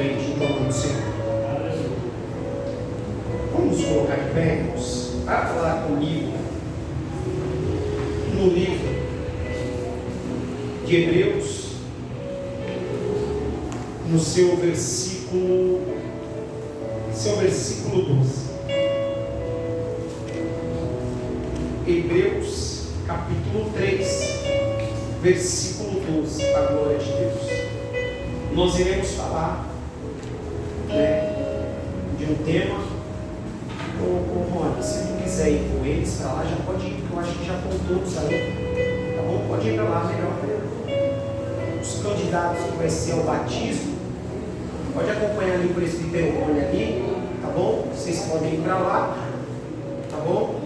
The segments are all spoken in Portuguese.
crente no nome do Senhor. Vamos colocar de pé, irmãos, para falar comigo no livro de Hebreus, no seu versículo 12. Hebreus capítulo 3, versículo 12, a glória de Deus. Nós iremos falar, de um tema. Rony, se tu quiser ir com eles para lá, já pode ir, porque eu acho que já estão todos aí, tá bom? Pode ir para lá, melhor. Os candidatos que vai ser ao batismo, pode acompanhar ali o presbítero Rony ali, tá bom? Vocês podem ir para lá, tá bom?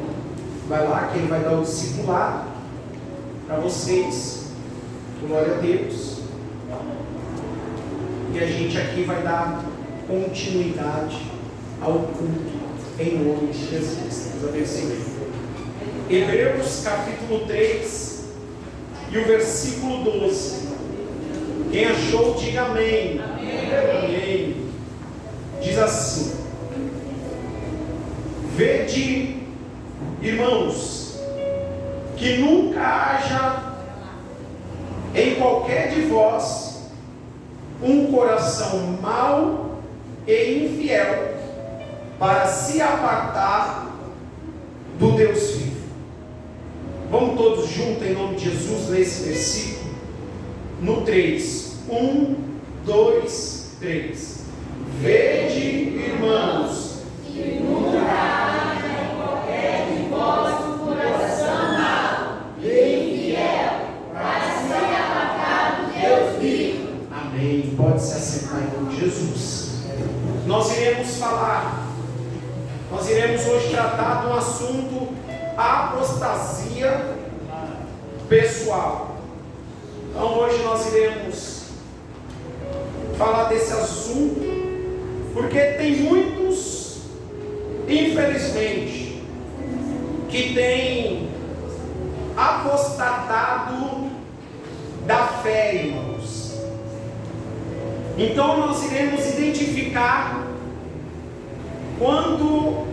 Vai lá que ele vai dar o discipulado para vocês, glória a Deus. E a gente aqui vai dar continuidade ao culto em nome de Jesus. Deus abençoe. Hebreus capítulo 3 e o versículo 12. Quem achou, diga amém. Amém. Diz assim: vede, irmãos, que nunca haja em qualquer de vós um coração mau e infiel para se apartar do Deus vivo. Vamos todos juntos em nome de Jesus ler esse versículo no 3. 1, 2, 3. Vede, irmãos, que nunca haja em qualquer de vós um coração mau e infiel para se apartar do Deus vivo. Amém. Pode se assentar em nome de Jesus. Nós iremos hoje tratar de um assunto: apostasia pessoal. Então hoje nós iremos falar desse assunto, porque tem muitos, infelizmente, que têm apostatado da fé, irmãos. Então nós iremos identificar quando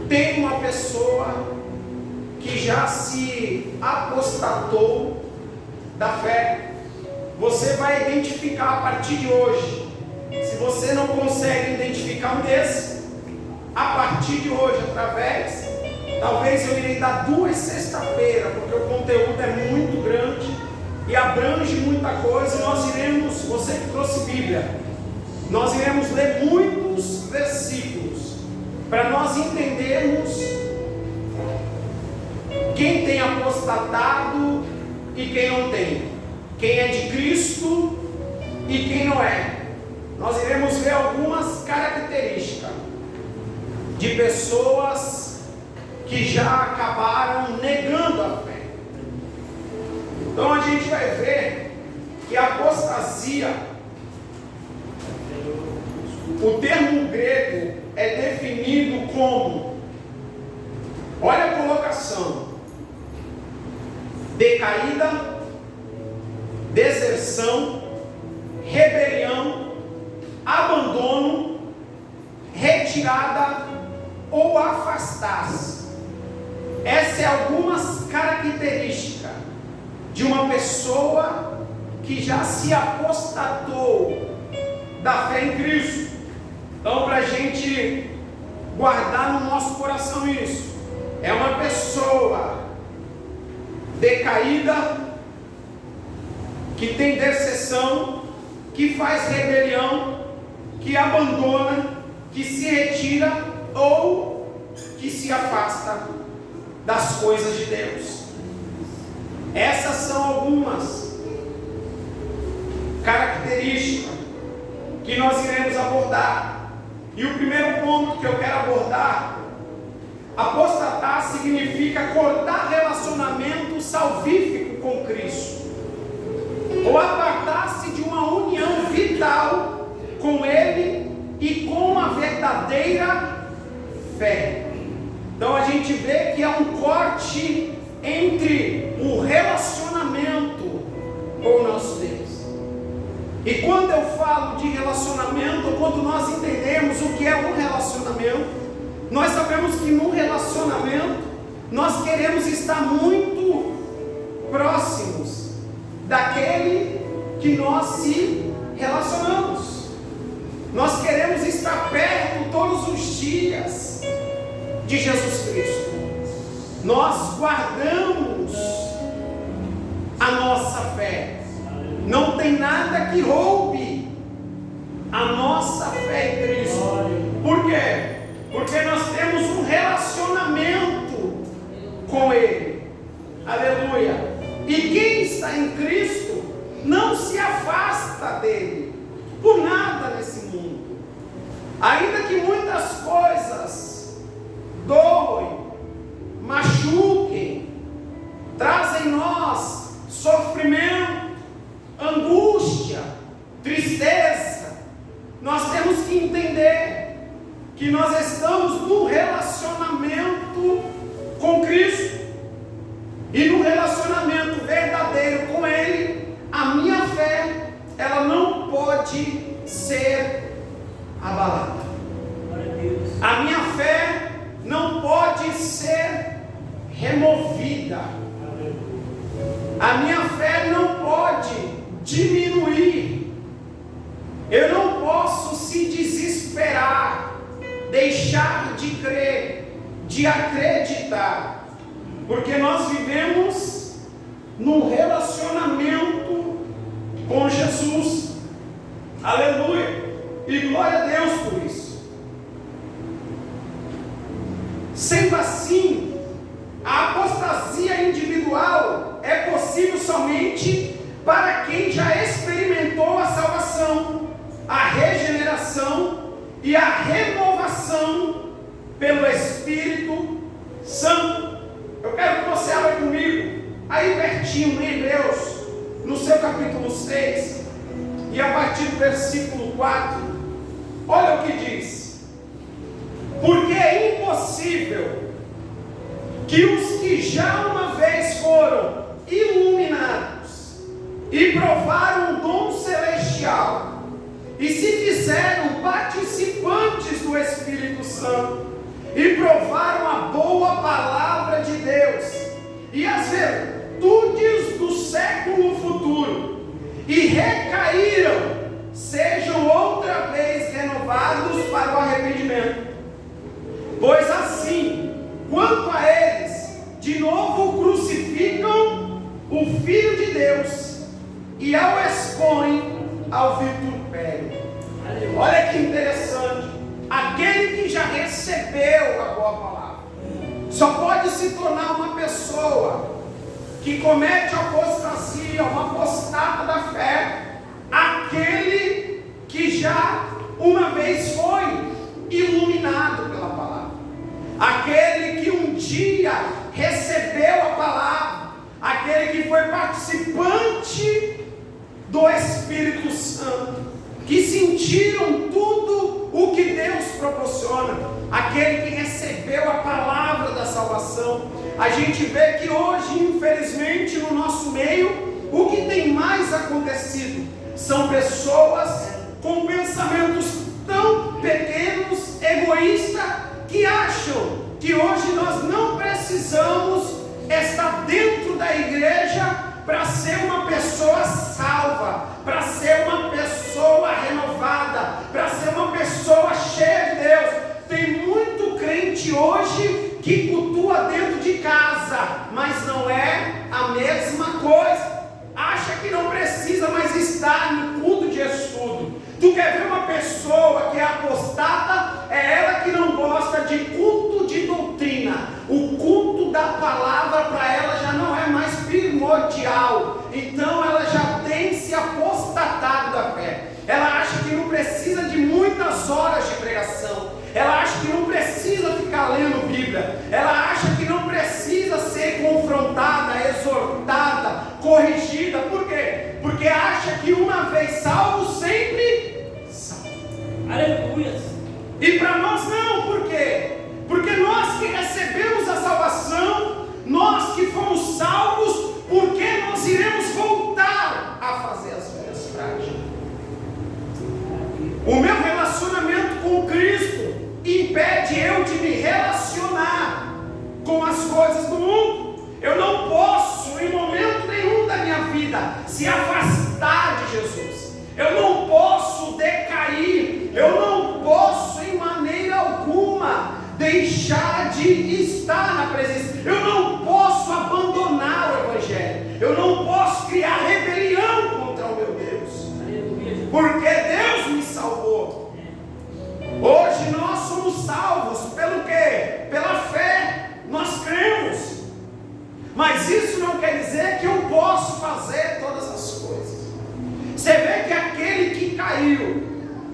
tem uma pessoa que já se apostatou da fé. Você vai identificar a partir de hoje. Se você não consegue identificar um desses, a partir de hoje, através, talvez eu irei dar 2 sexta-feiras, porque o conteúdo é muito grande e abrange muita coisa. Nós iremos, você que trouxe Bíblia, nós iremos ler muitos versículos para nós entendermos quem tem apostatado e quem não tem, quem é de Cristo e quem não é. Nós iremos ver algumas características de pessoas que já acabaram negando a fé. Então a gente vai ver que a apostasia, o termo grego é definido como, olha a colocação: decaída, deserção, rebelião, abandono, retirada ou afastar-se. Essas são algumas características de uma pessoa que já se apostatou da fé em Cristo. Então, para a gente guardar no nosso coração isso, é uma pessoa decaída, que tem deserção, que faz rebelião, que abandona, que se retira ou que se afasta das coisas de Deus. Essas são algumas características que nós iremos abordar. E o primeiro ponto que eu quero abordar: apostatar significa cortar relacionamento salvífico com Cristo, ou apartar-se de uma união vital com Ele e com uma verdadeira fé. Então a gente vê que há um corte entre o relacionamento com o nosso Deus. E quando eu falo de relacionamento, quando nós entendemos o que é um relacionamento, nós sabemos que num relacionamento nós queremos estar muito próximos daquele que nós se relacionamos. Nós queremos estar perto todos os dias de Jesus Cristo. Nós guardamos a nossa fé. Não tem nada que roube a nossa fé em Cristo. Por quê? Porque nós temos um relacionamento com Ele. Aleluia. E quem está em Cristo não se afasta dele por nada nesse mundo. Ainda que muitas coisas doem, machuquem, trazem em nós sofrimento, angústia, tristeza, nós temos que entender que nós estamos num relacionamento com Cristo. E num relacionamento verdadeiro com Ele, a minha fé, ela não pode ser abalada. A minha fé não pode ser removida. A minha fé não pode diminuir. Eu não posso se desesperar, deixar de crer, de acreditar. Porque nós vivemos num relacionamento com Jesus. Aleluia. E glória a Deus por isso. Sendo assim, a apostasia individual é possível somente para quem já experimentou a salvação, a regeneração e a renovação pelo Espírito Santo. Eu quero que você abra comigo, aí pertinho em Hebreus, no seu capítulo 6, e a partir do versículo 4, olha o que diz: porque é impossível que os que já uma vez foram iluminados e provaram o dom celestial, e se fizeram participantes do Espírito Santo, e provaram a boa palavra de Deus e as virtudes do século futuro, e recaíram, sejam outra vez renovados para o arrependimento. Pois assim, quanto a eles, de novo crucificam o Filho de Deus e ao expõem ao vitupério. Olha que interessante. Aquele que já recebeu a boa palavra só pode se tornar uma pessoa que comete apostasia, uma apostada da fé, aquele que já uma vez foi iluminado pela palavra, aquele que um dia recebeu a palavra, aquele que foi participante do Espírito Santo, que sentiram tudo o que Deus proporciona, aquele que recebeu a palavra da salvação. A gente vê que hoje, infelizmente, no nosso meio, o que tem mais acontecido são pessoas com pensamentos tão pequenos, egoístas, que acham que hoje nós não precisamos estar dentro da igreja para ser uma pessoa salva, para ser uma pessoa renovada, para ser uma pessoa cheia de Deus. Tem muito crente hoje que cultua dentro de casa, mas não é a mesma coisa. Acha que não precisa mais estar no culto de estudo. Tu quer ver uma pessoa que é apostata? É ela que não gosta de culto de doutrina. O culto da palavra para ela já não é mais primordial. Então ela já tem se apostatado da fé. Ela acha que não precisa de muitas horas de pregação. Ela acha que não precisa ficar lendo Bíblia. Ela acha que não precisa ser confrontada, exortada, corrigida. Por quê? Porque acha que uma vez salvo, sempre salvo. Aleluia. E para nós não. Por quê? Porque nós que recebemos a salvação, nós que fomos salvos, porque nós iremos voltar a fazer as velhas práticas. O meu relacionamento impede eu de me relacionar com as coisas do mundo. Eu não posso, em momento nenhum da minha vida, se afastar de Jesus. Eu não posso decair. Eu não posso, em maneira alguma, deixar de estar na presença. Eu não posso abandonar o Evangelho. Eu não posso criar rebelião contra o meu Deus. Porque Deus me salvou. Hoje nós somos salvos pelo quê? Pela fé. Nós cremos. Mas isso não quer dizer que eu posso fazer todas as coisas. Você vê que aquele que caiu,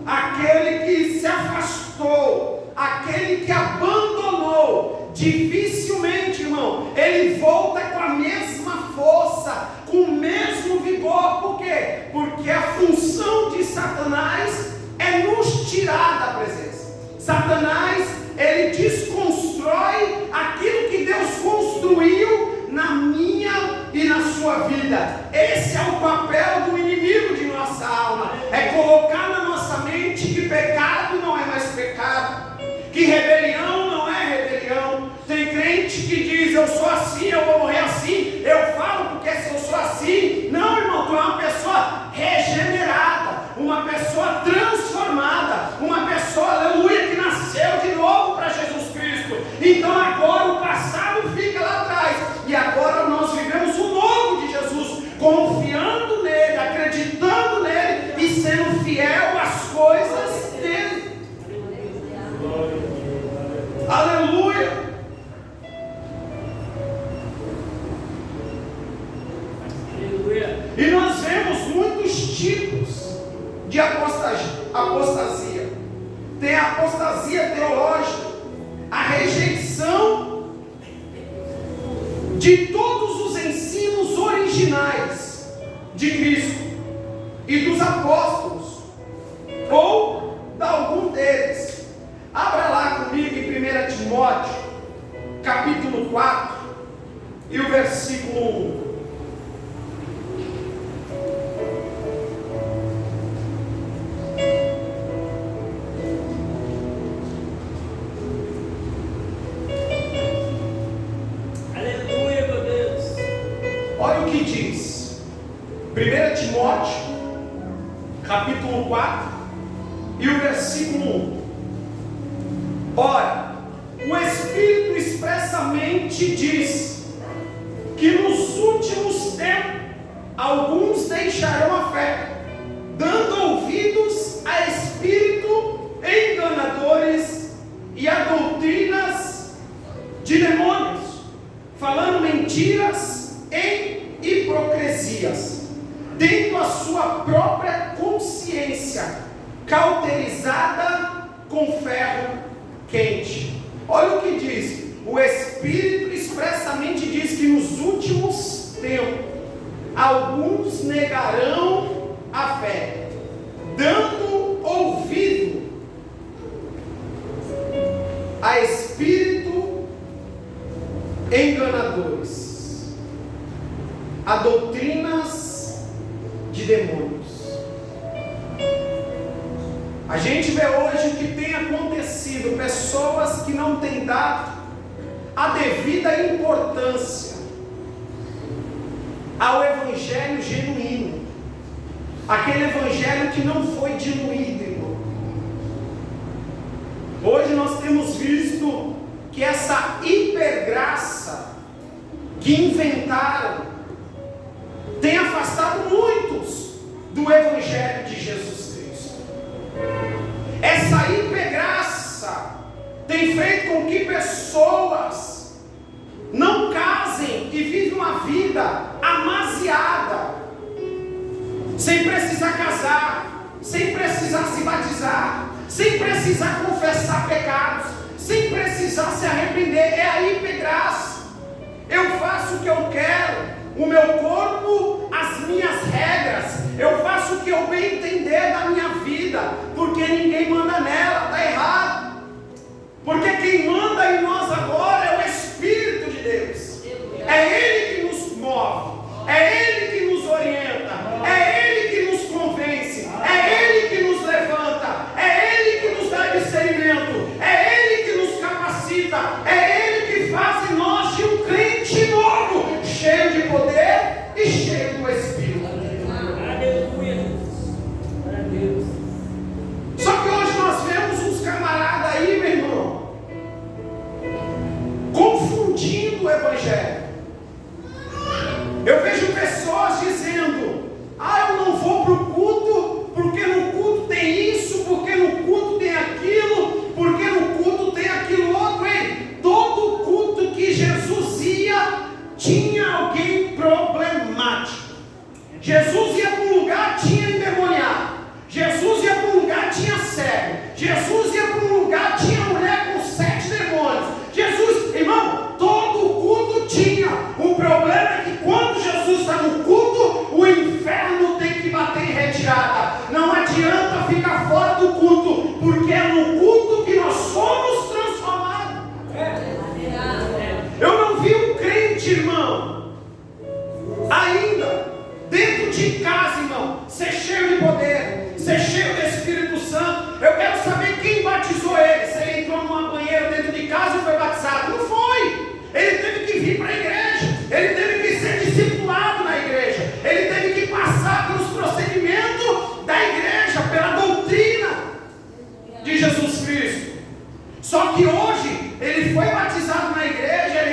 aquele que se afastou, aquele que abandonou, dificilmente, irmão, ele volta com a mesma força, com o mesmo vigor. Por quê? Porque a função de Satanás é nos tirar da presença. Satanás, ele desconstrói aquilo que Deus construiu na minha e na sua vida. Esse é o papel do inimigo de nossa alma, é colocar na nossa mente que pecado não é mais pecado, que rebelião não é rebelião. Tem crente que diz: eu sou assim, eu vou morrer assim, eu falo porque se eu sou assim. Não, irmão, tu é uma pessoa regenerada, uma pessoa transformada, uma pessoa, aleluia, que nasceu de novo para Jesus Cristo. Então agora o passado fica lá atrás, e agora nós vivemos o novo de Jesus, confiando nele, acreditando nele e sendo fiel às coisas dele. Aleluia. E nós vemos muitos tipos de apostasia. Tem a apostasia teológica, a rejeição de todos os ensinos originais de Cristo e dos apóstolos, ou de algum deles. Abra lá comigo em 1 Timóteo, capítulo 4, e o versículo 1. Olha o que diz 1 Timóteo, capítulo 4, e o versículo 1. Ora, o Espírito expressamente diz que nos últimos tempos alguns deixarão a fé, dando ouvidos a espírito enganadores e a doutrinas de demônios, falando mentiras em hipocrisias, tendo a sua própria consciência cauterizada com ferro quente. Olha o que diz: o Espírito expressamente diz que nos últimos tempos alguns negarão a fé, dando ouvido a espírito enganadores, a doutrinas de demônios. A gente vê hoje o que tem acontecido, pessoas que não têm dado a devida importância ao evangelho genuíno, aquele evangelho que não foi diluído, irmão. Hoje nós temos visto que essa hipergraça que inventaram tem afastado muitos do evangelho de Jesus Cristo. Essa hipergraça tem feito com que pessoas não casem e vivem uma vida amasiada, sem precisar casar, sem precisar se batizar, sem precisar confessar pecados, sem precisar se arrepender. É a hipergraça. Eu faço o que eu quero, o meu corpo, as minhas regras, eu faço o que eu bem entender da minha vida, porque ninguém manda nela. Está errado, porque quem manda em nós agora é o Espírito de Deus. É Ele que nos move, é Ele que nos orienta, é Ele que nos convence, é Ele que nos levanta, é Ele que nos dá discernimento, é Ele cego. Jesus ia para um lugar, tinha mulher com 7 demônios. Jesus, irmão, todo culto tinha. O problema é que quando Jesus está no culto, o inferno tem que bater em retirada. Não adianta ficar fora do culto, porque é no culto que nós somos transformados. Eu não vi um crente, irmão, ainda dentro de casa, irmão, ser cheio de poder, ser cheio do Espírito Santo. Eu quero saber quem batizou ele. Se ele entrou numa banheira dentro de casa e foi batizado. Não foi. Ele teve que vir para a igreja. Ele teve que ser discipulado na igreja. Ele teve que passar pelos procedimentos da igreja, pela doutrina de Jesus Cristo. Só que hoje ele foi batizado na igreja, ele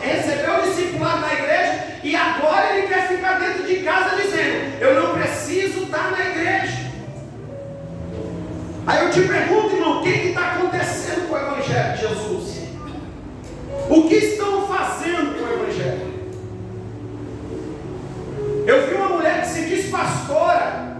recebeu o discipulado na igreja, e agora ele quer ficar dentro de casa dizendo: eu não preciso estar na igreja. Aí eu te pergunto, irmão, o que está acontecendo com o Evangelho de Jesus? O que estão fazendo com o Evangelho? Eu vi uma mulher que se diz pastora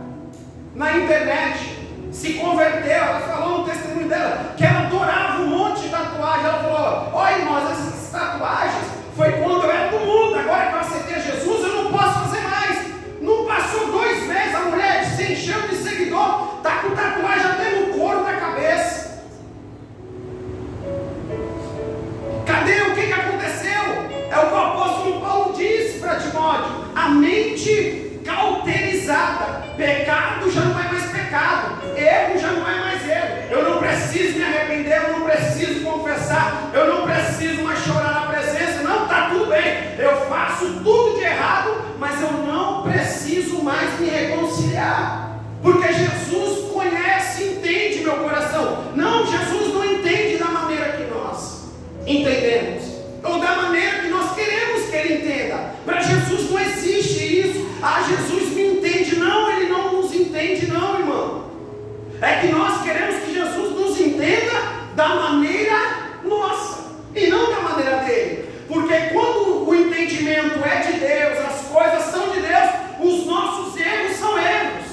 na internet, se converteu. Ela falou no testemunho dela que ela adorava um monte de tatuagem. Ela falou: ó, irmãos, essas tatuagens foi quando eu era do mundo, agora que eu aceitei Jesus eu não posso fazer mais. Não passou 2 meses, a mulher se encheu de seguidor, está com tatuagem até no couro da cabeça. Cadê? O que aconteceu? É o que o apóstolo Paulo disse para Timóteo: a mente cauterizada. Pecado já não é mais pecado, erro já não é mais erro. Eu não preciso me arrepender, eu não preciso confessar, eu não preciso mais chorar na presença. Não, está tudo bem, eu faço tudo de errado, mas eu não preciso mais me reconciliar, porque Jesus conhece, entende meu coração. Não, Jesus não entende da maneira que nós entendemos, ou da maneira que nós queremos que Ele entenda. Para Jesus não existe isso. Ah, Jesus me entende. Não, Ele não nos entende não, irmão. É que nós queremos que Jesus nos entenda da maneira nossa, e não da maneira dele. Porque quando o entendimento é de Deus, as coisas são de Deus, os nossos erros são erros,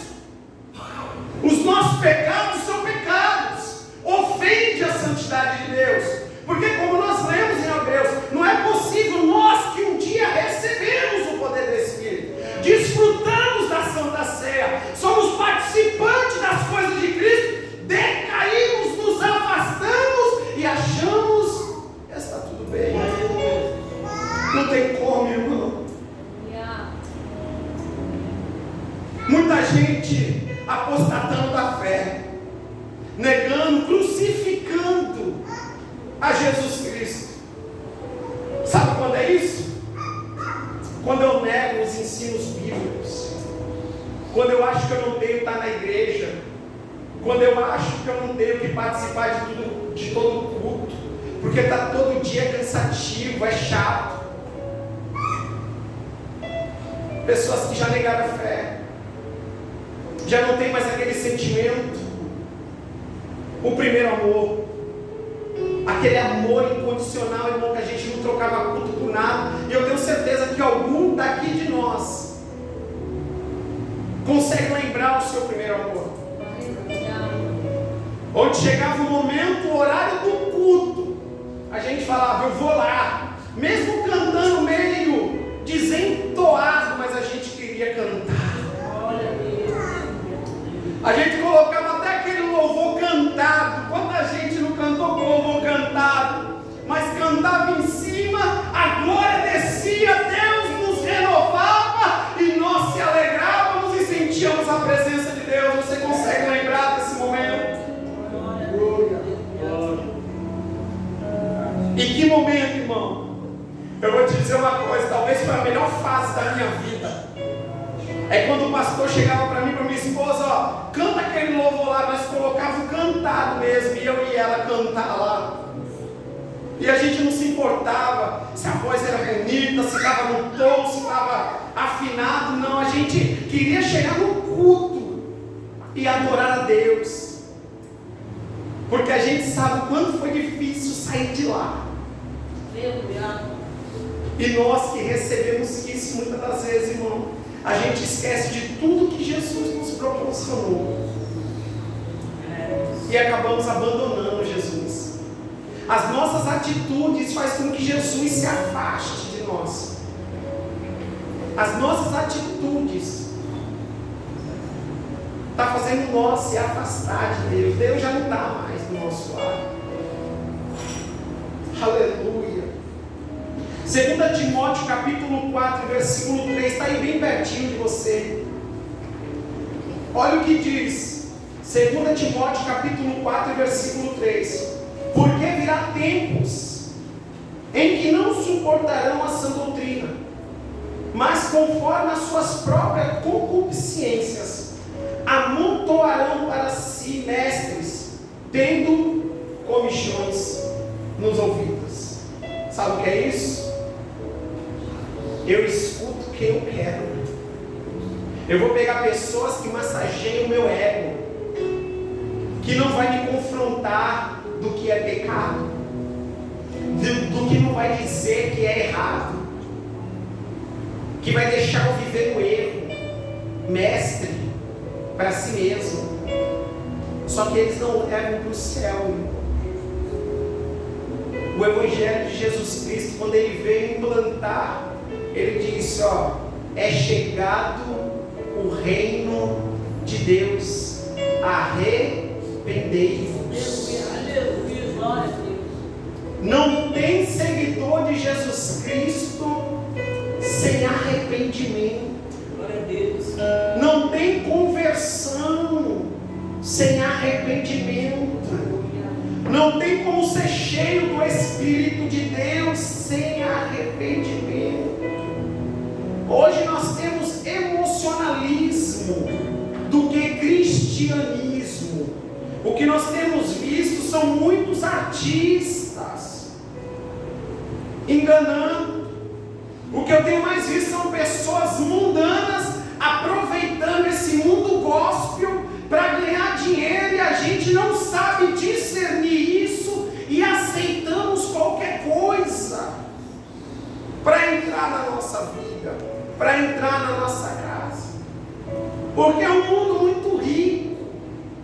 os nossos pecados são pecados, ofende a santidade de Deus. Porque como nós lemos em Hebreus, não é possível nós que um dia recebemos o poder do Espírito, desfrutamos da Santa Ceia, somos participantes das coisas de Cristo, decaímos, nos afastamos e achamos que está tudo bem. Não tem como, irmão. Muita gente apostatando da fé, negando, crucificando a Jesus Cristo. Sabe quando é isso? Quando eu nego os ensinos bíblicos, quando eu acho que eu não tenho que estar na igreja, quando eu acho que eu não tenho que participar de todo culto, porque está todo dia cansativo, é chato. Pessoas que já negaram a fé, já não tem mais aquele sentimento, o primeiro amor, aquele amor incondicional, irmão, que a gente não trocava culto por nada. E eu tenho certeza que algum daqui de nós consegue lembrar o seu primeiro amor, onde chegava o momento, o horário do culto, a gente falava: eu vou lá, mesmo cantando meio desentoado, mas a gente queria cantar. A gente colocava até aquele louvor cantado. Quanta gente não cantou com louvor cantado, mas cantava em cima, a glória descia, Deus nos renovava e nós se alegrávamos e sentíamos a presença de Deus. Você consegue lembrar desse momento? E que momento, irmão? Eu vou te dizer uma coisa, talvez foi a melhor fase da minha vida. É quando o pastor chegava para mim, para minha esposa: ó, canta aquele louvor lá. Nós colocávamos cantado mesmo, e eu e ela cantar lá. E a gente não se importava se a voz era bonita, se estava no tom, se estava afinado. Não, a gente queria chegar no culto e adorar a Deus, porque a gente sabe o quanto foi difícil sair de lá. E nós que recebemos isso muitas das vezes, irmão, a gente esquece de tudo que Jesus nos proporcionou. e acabamos abandonando Jesus. As nossas atitudes fazem com que Jesus se afaste de nós. As nossas atitudes estão fazendo nós se afastar de Deus. Deus já não está mais do nosso lado. Aleluia. 2 Timóteo capítulo 4, versículo 3, está aí bem pertinho de você. Olha o que diz 2 Timóteo capítulo 4, versículo 3: porque virá tempos em que não suportarão a sã doutrina, mas conforme as suas próprias concupiscências amontoarão para si mestres, tendo comichões nos ouvidos. Sabe o que é isso? Eu escuto quem eu quero. Eu vou pegar pessoas que massageiam o meu ego, que não vai me confrontar do que é pecado, do que não vai dizer que é errado, que vai deixar eu viver no erro, mestre para si mesmo. Só que eles não levam para o céu. O Evangelho de Jesus Cristo, quando ele veio implantar, ele disse: ó, é chegado o reino de Deus, arrependei-vos. Não tem seguidor de Jesus Cristo sem arrependimento. Não tem conversão sem arrependimento. Não tem como ser cheio do Espírito de Deus sem arrependimento. Hoje nós temos emocionalismo do que cristianismo. O que nós temos visto são muitos artistas enganando. O que eu tenho mais visto são pessoas mundanas aproveitando esse mundo gospel para ganhar dinheiro, e a gente não sabe discernir isso e aceitamos qualquer coisa para entrar na nossa vida, para entrar na nossa casa, porque é um mundo muito rico,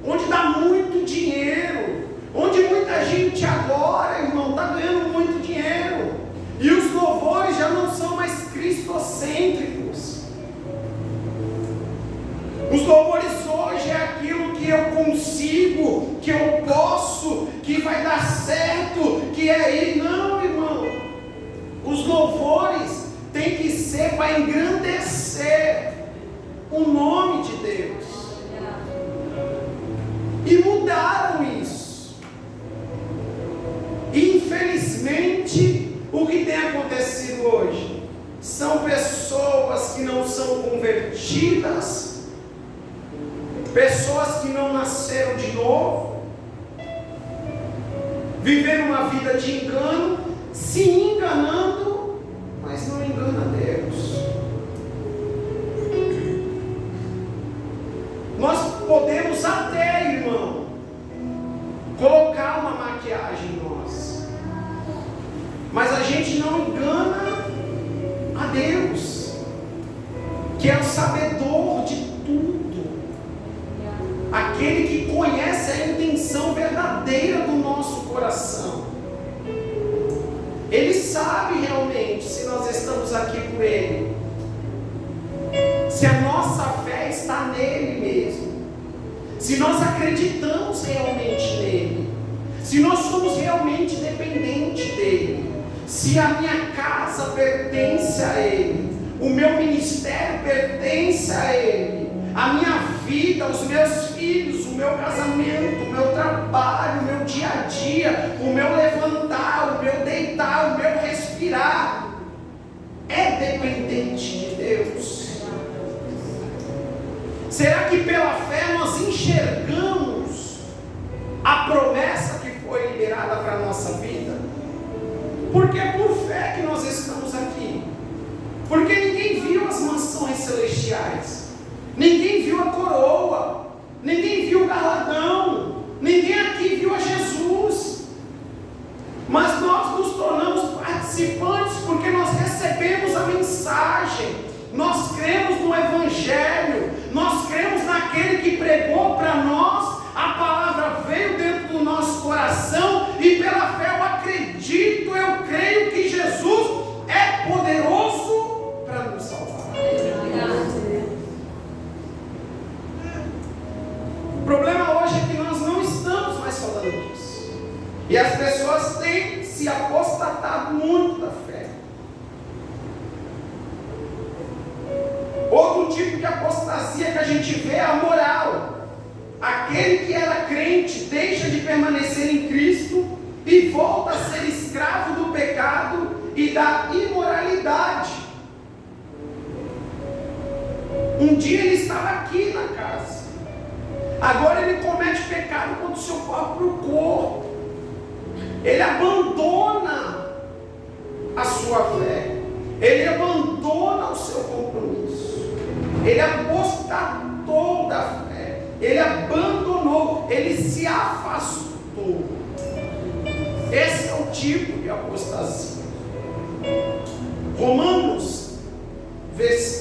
onde dá muito dinheiro, onde muita gente agora, irmão, está ganhando muito dinheiro, e os louvores já não são mais cristocêntricos. Os louvores hoje é aquilo que eu consigo, que eu posso, que vai dar certo, que é ir. Não, irmão. Os louvores têm que ser para engrandecer o nome de Deus. E mudaram isso. E infelizmente, o que tem acontecido hoje são pessoas que não são convertidas, pessoas que não nasceram de novo, vivendo uma vida de engano, se enganando, mas não engana Deus. Nós podemos até, irmão, colocar uma maquiagem em nós, mas a gente não engana a Deus, que é o sabedor de tudo, aquele que conhece a intenção verdadeira do nosso coração. Ele sabe realmente se nós estamos aqui por Ele, se a nossa fé está nele mesmo, se nós acreditamos realmente nele, se nós somos realmente dependentes dele, se a minha casa pertence a ele, o meu ministério pertence a ele, a minha vida, os meus filhos, o meu casamento, o meu trabalho, o meu dia a dia, o meu levantar, o meu deitar, o meu respirar, é dependente de Deus. Será que pela fé nós enxergamos a promessa que foi liberada para a nossa vida? Porque é por fé que nós estamos aqui. Porque ninguém viu as mansões celestiais, ninguém viu a coroa, ninguém viu o galardão, ninguém aqui viu a Jesus. Mas nós nos tornamos participantes porque nós recebemos a mensagem, nós cremos no Evangelho, nós cremos naquele que pregou para nós, a palavra veio, E as pessoas têm se apostatado muito da fé. Outro tipo de apostasia que a gente vê é a moral. Aquele que era crente deixa de permanecer em Cristo e volta a ser escravo do pecado e da imoralidade. Um dia ele estava aqui na casa, agora ele comete pecado contra o seu próprio corpo. Ele abandona a sua fé, ele abandona o seu compromisso, ele apostatou da fé, ele abandonou, ele se afastou. Esse é o tipo de apostasia. Romanos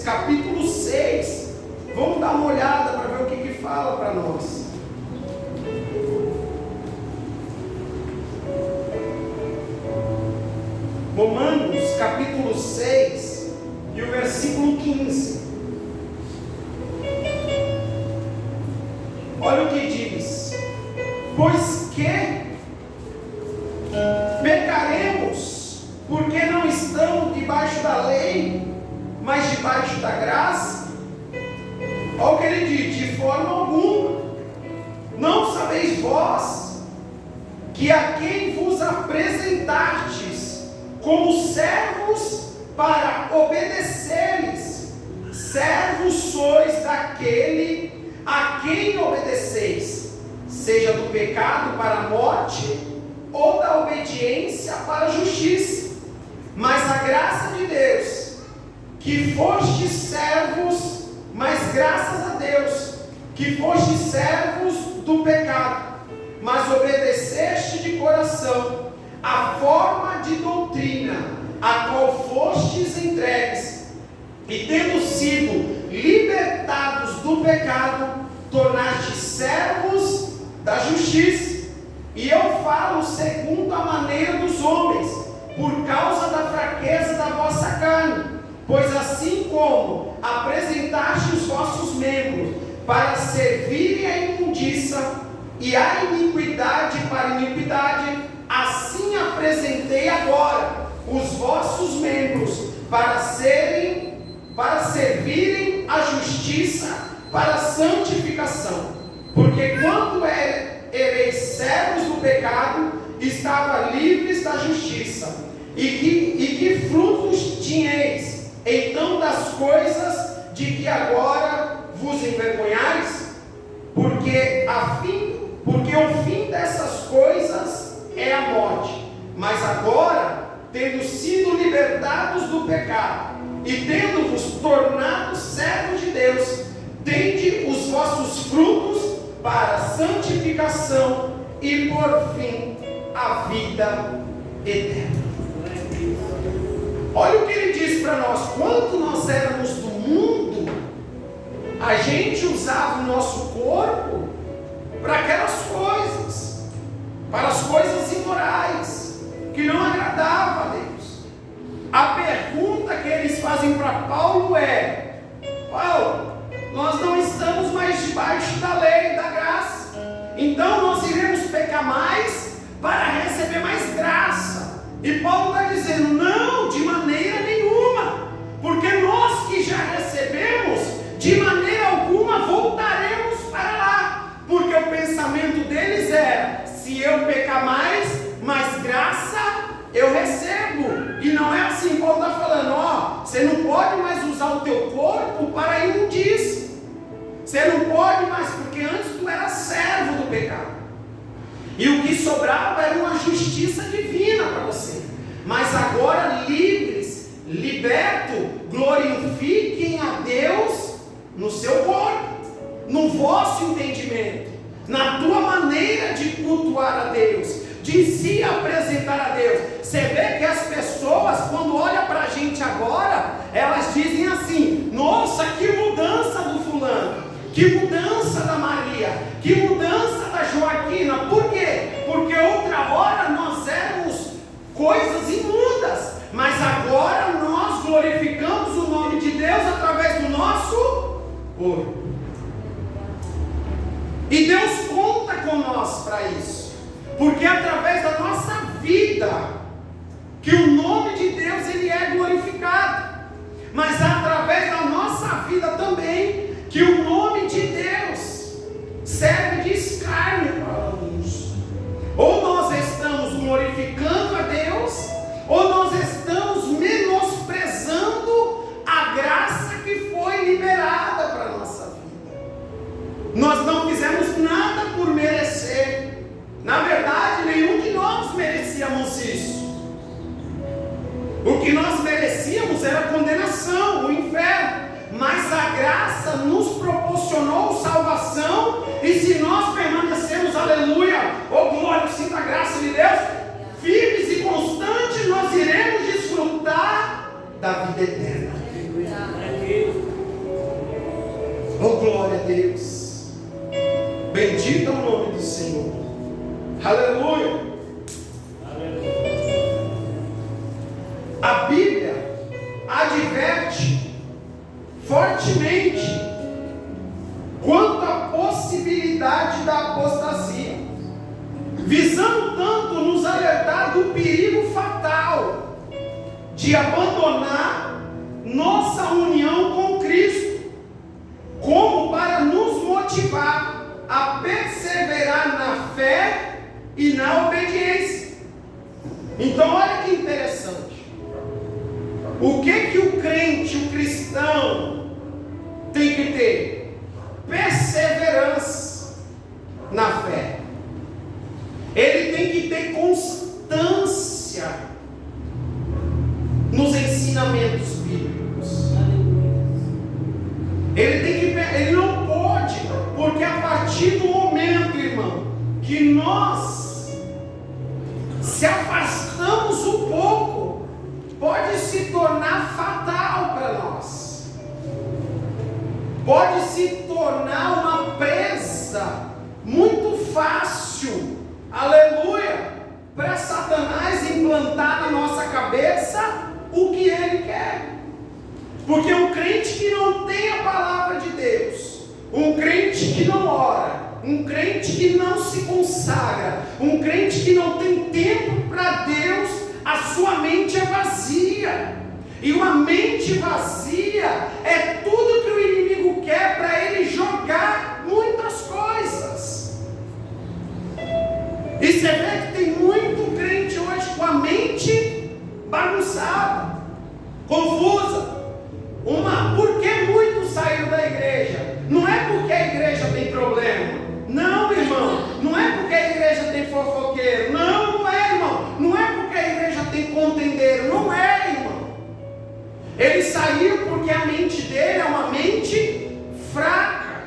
capítulo 6, vamos dar uma olhada para ver o que fala para nós. Romanos capítulo 6 e o versículo 15. Olha o que diz: pois que pecaremos, porque não estamos debaixo da lei, mas debaixo da graça? Olha o que ele diz: de forma alguma. Não sabeis vós que a quem vos apresentastes como servos para obedeceres, servos sois daquele a quem obedeceis, seja do pecado para a morte, ou da obediência para a justiça. Mas a graça de Deus, que fostes servos, mas graças a Deus, que fostes servos do pecado, mas obedeceste de coração a forma de doutrina a qual fostes entregues, e tendo sido libertados do pecado, tornastes servos da justiça. E eu falo segundo a maneira dos homens, por causa da fraqueza da vossa carne. Pois assim como apresentaste os vossos membros para servirem à imundícia e à iniquidade para iniquidade, assim apresentei agora os vossos membros para servirem à justiça para a santificação. Porque quando ereis servos do pecado, estava livres da justiça. E que frutos tinhais então das coisas de que agora vos envergonhais? Porque o fim dessas coisas é a morte. Mas agora, tendo sido libertados do pecado e tendo-vos tornado servos de Deus, tende os vossos frutos para a santificação e por fim a vida eterna. Olha o que ele diz para nós: quando nós éramos do mundo, a gente usava o nosso corpo para aquelas coisas, para as coisas imorais, que não agradavam a Deus. A pergunta que eles fazem para Paulo é: Paulo, nós não estamos mais debaixo da lei, da graça, então nós iremos pecar mais para receber mais graça. E Paulo está dizendo: não, de maneira nenhuma, porque nós que já recebemos, de maneira alguma voltaremos para lá, porque o pensamento deles era: se eu pecar mais graça eu recebo. E não é assim. Paulo está falando: você não pode mais usar o teu corpo para a imundícia, você não pode mais, porque antes tu era servo do pecado, e o que sobrava era uma justiça divina para você. Mas agora livres, libertos, glorifiquem a Deus no seu corpo, no vosso entendimento, na tua maneira de cultuar a Deus, de se apresentar a Deus. Você vê que as pessoas, quando olham para a gente agora, elas dizem assim: nossa, que mudança do fulano, que mudança da Maria, que mudança da Joaquina. Por quê? Porque outra hora nós éramos coisas imundas, mas agora nós glorificamos o nome de Deus através do nosso corpo. E Deus conta com nós para isso, porque através da nossa vida que o nome de Deus ele é glorificado, mas através da nossa vida também que o nome de Deus serve de escárnio para alguns. Ou nós estamos glorificando a Deus, ou nós estamos menosprezando a graça que foi liberada para a nossa vida. Nós não fizemos nada por merecer. Na verdade, nenhum de nós merecíamos isso. O que nós merecíamos era a condenação, o inferno. Mas a graça nos proporcionou salvação. E se nós permanecemos, aleluia, oh glória, sinta a graça de Deus, firmes e constantes, nós iremos desfrutar da vida eterna. Oh glória a Deus. Bendito é o nome do Senhor. Aleluia. A Bíblia adverte fortemente quanto à possibilidade da apostasia, visando tanto nos alertar do perigo fatal de abandonar nossa união com Cristo, como para nos motivar a perseverar na fé e na obediência. Então olha que interessante. O que o crente, o cristão tem que ter? Perseverança na fé. Ele tem que ter constância nos ensinamentos bíblicos. Ele não pode, porque a partir do momento, irmão, que nós se afastamos um pouco, pode se tornar fatal para nós. Pode se tornar uma presa muito fácil, aleluia, para Satanás implantar na nossa cabeça o que ele quer. Porque um crente que não tem a palavra de Deus, um crente que não ora, um crente que não se consagra, um crente que não tem tempo para Deus, a sua mente é vazia. E uma mente vazia é tudo que o inimigo quer para ele jogar muitas coisas. E você vê que tem muito crente hoje com a mente bagunçada, confusa. Por que muitos saíram da igreja? Não é porque a igreja tem problema. Não, irmão. Não é porque a igreja tem fofoqueiro. Não, não é, irmão. Não é porque a igreja tem contendeiro. Não é, irmão. Ele saiu porque a mente dele é uma mente fraca.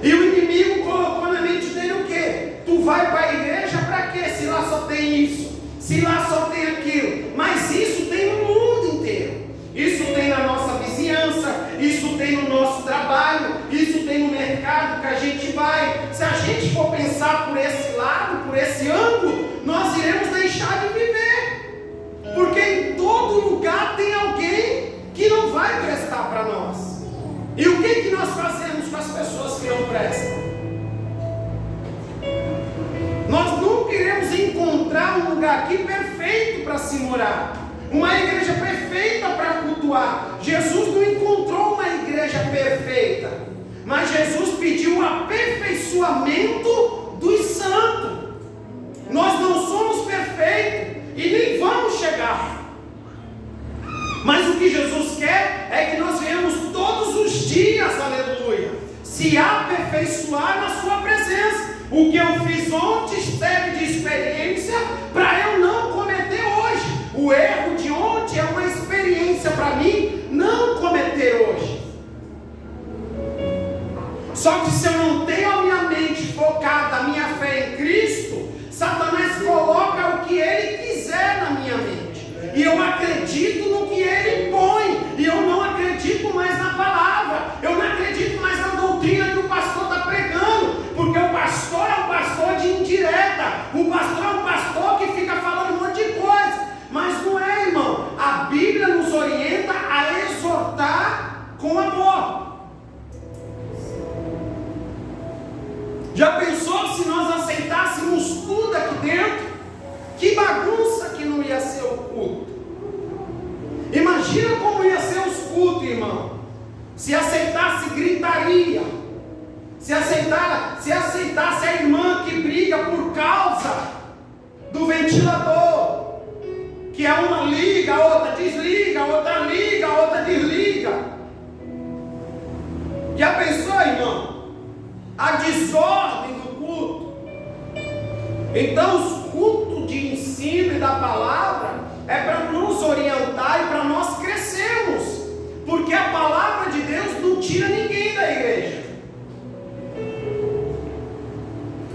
E o inimigo colocou na mente dele o quê? Tu vai para a igreja para quê? Se lá só tem isso, se lá só tem aquilo. Mas isso tem no mundo inteiro. Isso tem na nossa vizinhança, isso tem no nosso trabalho, isso tem no mercado que a gente vai. Se a gente for pensar por esse lado, por esse ângulo, nós iremos deixar de viver. Porque em todo lugar tem alguém que não vai prestar para nós. E o que nós fazemos com as pessoas que não prestam? Nós nunca iremos encontrar um lugar aqui perfeito para se morar, uma igreja perfeita para cultuar. Jesus não encontrou uma igreja perfeita, mas Jesus pediu o aperfeiçoamento dos santos. Nós não somos perfeitos e nem vamos chegar, mas o que Jesus quer é que nós venhamos todos os dias, aleluia, se aperfeiçoar na sua presença. O que eu fiz ontem serve de experiência para eu não cometer hoje. O erro de ontem é uma experiência para mim não cometer hoje. Só que se eu não tenho a minha mente focada, a minha fé em Cristo, Satanás coloca o que ele quiser na minha mente. E eu acredito no que ele põe. E eu não acredito mais na palavra. Eu não acredito mais na doutrina que o pastor está pregando. Porque o pastor é um pastor de indireta. O pastor é um pastor que fica falando um monte de coisa. Mas não é, irmão. A Bíblia nos orienta a exortar com amor. ventilador, que é uma liga, a outra desliga, a outra liga, a outra desliga. Já pensou, irmão? A desordem do culto. Então, os cultos de ensino e da palavra é para nos orientar e para nós crescermos, porque a palavra de Deus não tira ninguém da igreja.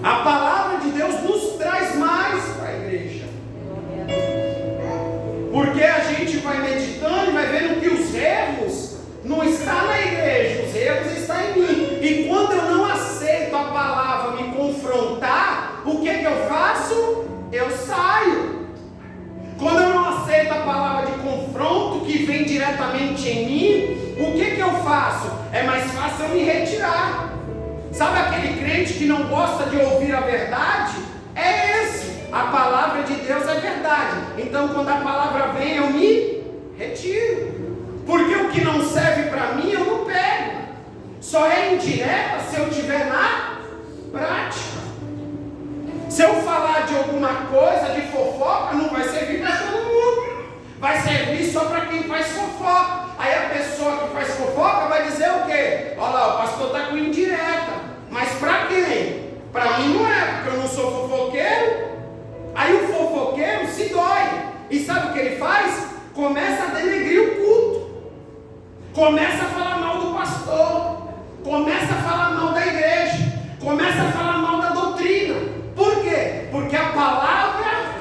A palavra de Deus nos traz mais para a igreja, porque a gente vai meditando e vai vendo que os erros não estão na igreja, os erros estão em mim. E quando eu não aceito a palavra me confrontar, o que eu faço? Eu saio. Quando eu não aceito a palavra de confronto que vem diretamente em mim, o que eu faço? É mais fácil eu me retirar. Sabe aquele crente que não gosta de ouvir a verdade? É esse. A palavra de Deus é verdade. Então quando a palavra vem, eu me retiro. Porque o que não serve para mim, eu não pego. Só é indireta se eu estiver na prática. Se eu falar de alguma coisa, de fofoca, não vai servir para todo mundo. Vai servir só para quem faz fofoca. Aí a pessoa que faz fofoca vai dizer o quê? Olha lá, o pastor está com indireta. Mas para quem? Para mim não é, porque eu não sou fofoqueiro. Aí o fofoqueiro se dói. E sabe o que ele faz? Começa a denegrir o culto. Começa a falar mal do pastor. Começa a falar mal da igreja. Começa a falar mal da doutrina. Por quê? Porque a palavra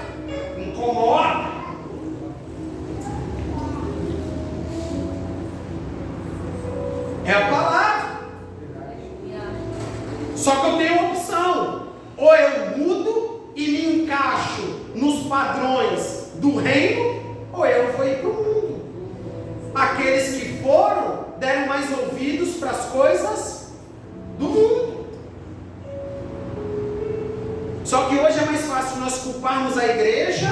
incomoda. É a palavra. Só que eu tenho uma opção. Ou eu mudo e me encaixo nos padrões do reino, ou eu vou ir para o mundo. Aqueles que foram, deram mais ouvidos para as coisas do mundo. Só que hoje é mais fácil nós culparmos a igreja,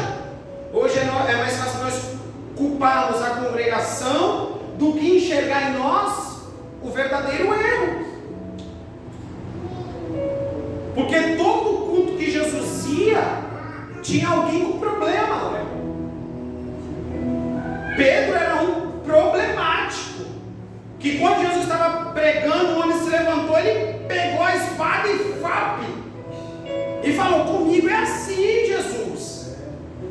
hoje é mais fácil nós culparmos a congregação, do que enxergar em nós o verdadeiro erro. Porque todo culto que Jesus ia, tinha alguém com problema. Pedro era um problemático, que quando Jesus estava pregando, o homem se levantou, ele pegou a espada e falou: comigo é assim, Jesus,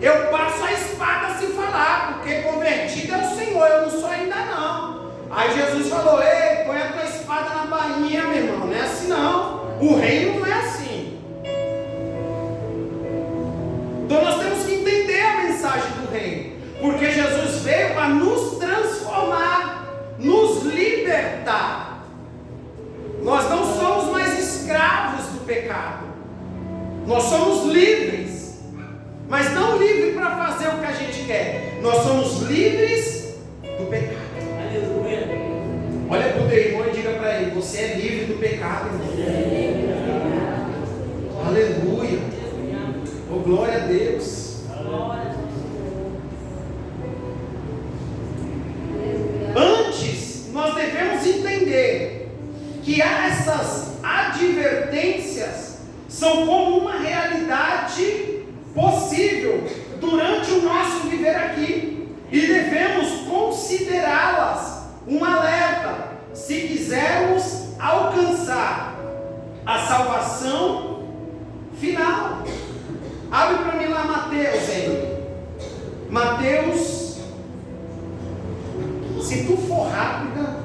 eu passo a espada se falar, porque convertido é o Senhor, eu não sou ainda não. Aí Jesus falou: ei, põe a tua espada na bainha, meu irmão, não é assim não, o reino não é assim. Então nós temos que entender a mensagem do reino, porque Jesus veio para nos transformar, nos libertar. Nós não somos mais escravos do pecado, nós somos livres, mas não livres para fazer o que a gente quer, nós somos livres do pecado. Olha para o teu irmão e diga para ele: você é livre do pecado, irmão. Aleluia. Oh, glória a Deus. Antes, nós devemos entender que essas advertências são como uma realidade possível durante o nosso viver aqui, e devemos considerá-las um alerta, se quisermos alcançar a salvação final. Abre para mim lá Mateus, hein? Mateus. Se tu for rápida,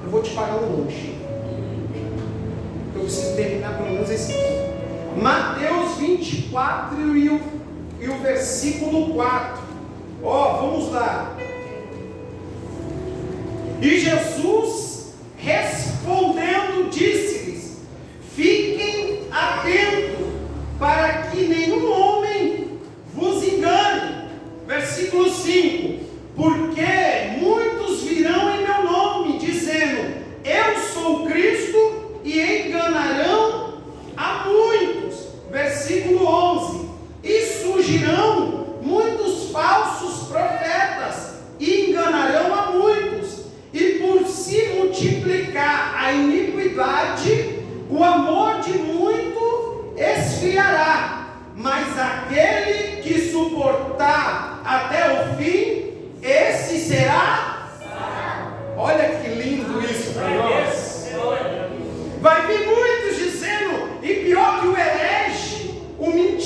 eu vou te pagar um lanche. Eu preciso terminar pelo menos esse ponto. Mateus 24 e o versículo 4. Vamos lá. E Jesus, respondendo, disse-lhes: fiquem atentos, para que nenhum homem vos engane. Versículo 5: porque muitos virão em meu nome, dizendo: eu sou Cristo, e enganarão a muitos. Versículo 11: e surgirão muitos falsos profetas, e enganarão a muitos. E por se multiplicar a iniquidade,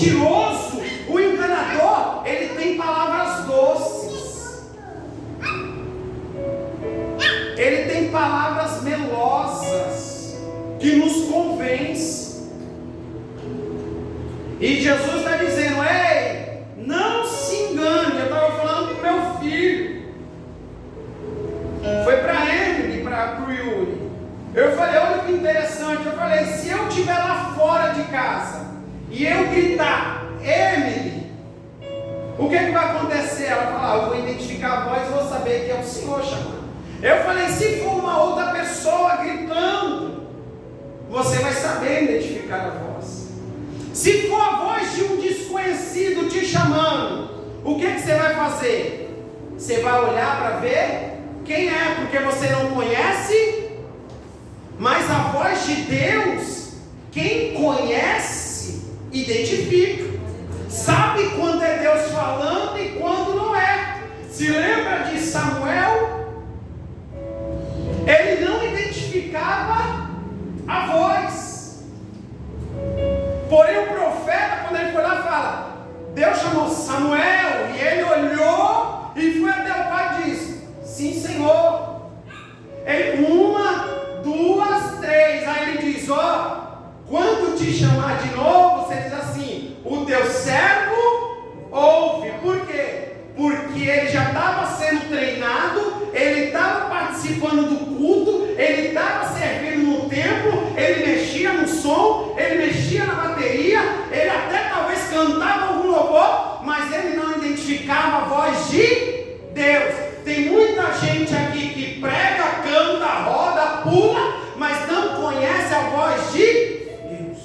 mentiroso, o enganador, ele tem palavras doces. Ele tem palavras melosas que nos convencem. E Jesus está dizendo: ei, não se engane. Eu estava falando para o meu filho, foi para a Emily, para o Yuri. Eu falei: olha que interessante. Eu falei: se eu estiver lá fora de casa e eu gritar Emily, o que vai acontecer? Ela fala: eu vou identificar a voz e vou saber que é o Senhor chamando. Eu falei: se for uma outra pessoa gritando, você vai saber identificar a voz. Se for a voz de um desconhecido te chamando, o que você vai fazer? Você vai olhar para ver quem é, porque você não conhece. Mas a voz de Deus, quem conhece, identifica. Sabe quando é Deus falando e quando não é. Se lembra de Samuel? Ele não identificava a voz. Porém o profeta, quando ele foi lá, fala: Deus chamou Samuel, e ele olhou e foi até o pai e disse: sim, Senhor. Ele, 1, 2, 3. Aí ele diz: ó, quando te chamar de novo, você diz assim: o teu servo ouve. Por quê? Porque ele já estava sendo treinado, ele estava participando do culto, ele estava servindo no templo, ele mexia no som, ele mexia na bateria, ele até talvez cantava algum louvor, mas ele não identificava a voz de Deus. Tem muita gente aqui que prega, canta, roda, pula, mas não conhece a voz de Deus.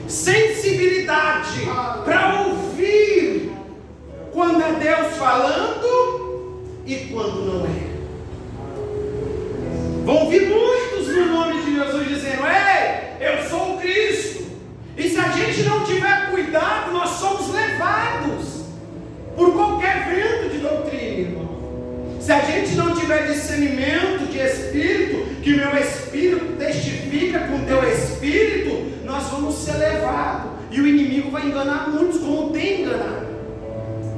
Sensibilidade para ouvir quando é Deus falando e quando não é. Vão vir muitos no nome de Jesus dizendo: ei, eu sou o Cristo. E se a gente não tiver cuidado, nós somos levados por qualquer vento de doutrina, irmão. Se a gente não tiver discernimento de espírito, que o meu espírito testifica com o teu espírito, nós vamos ser levados. E o inimigo vai enganar muitos, como tem enganado.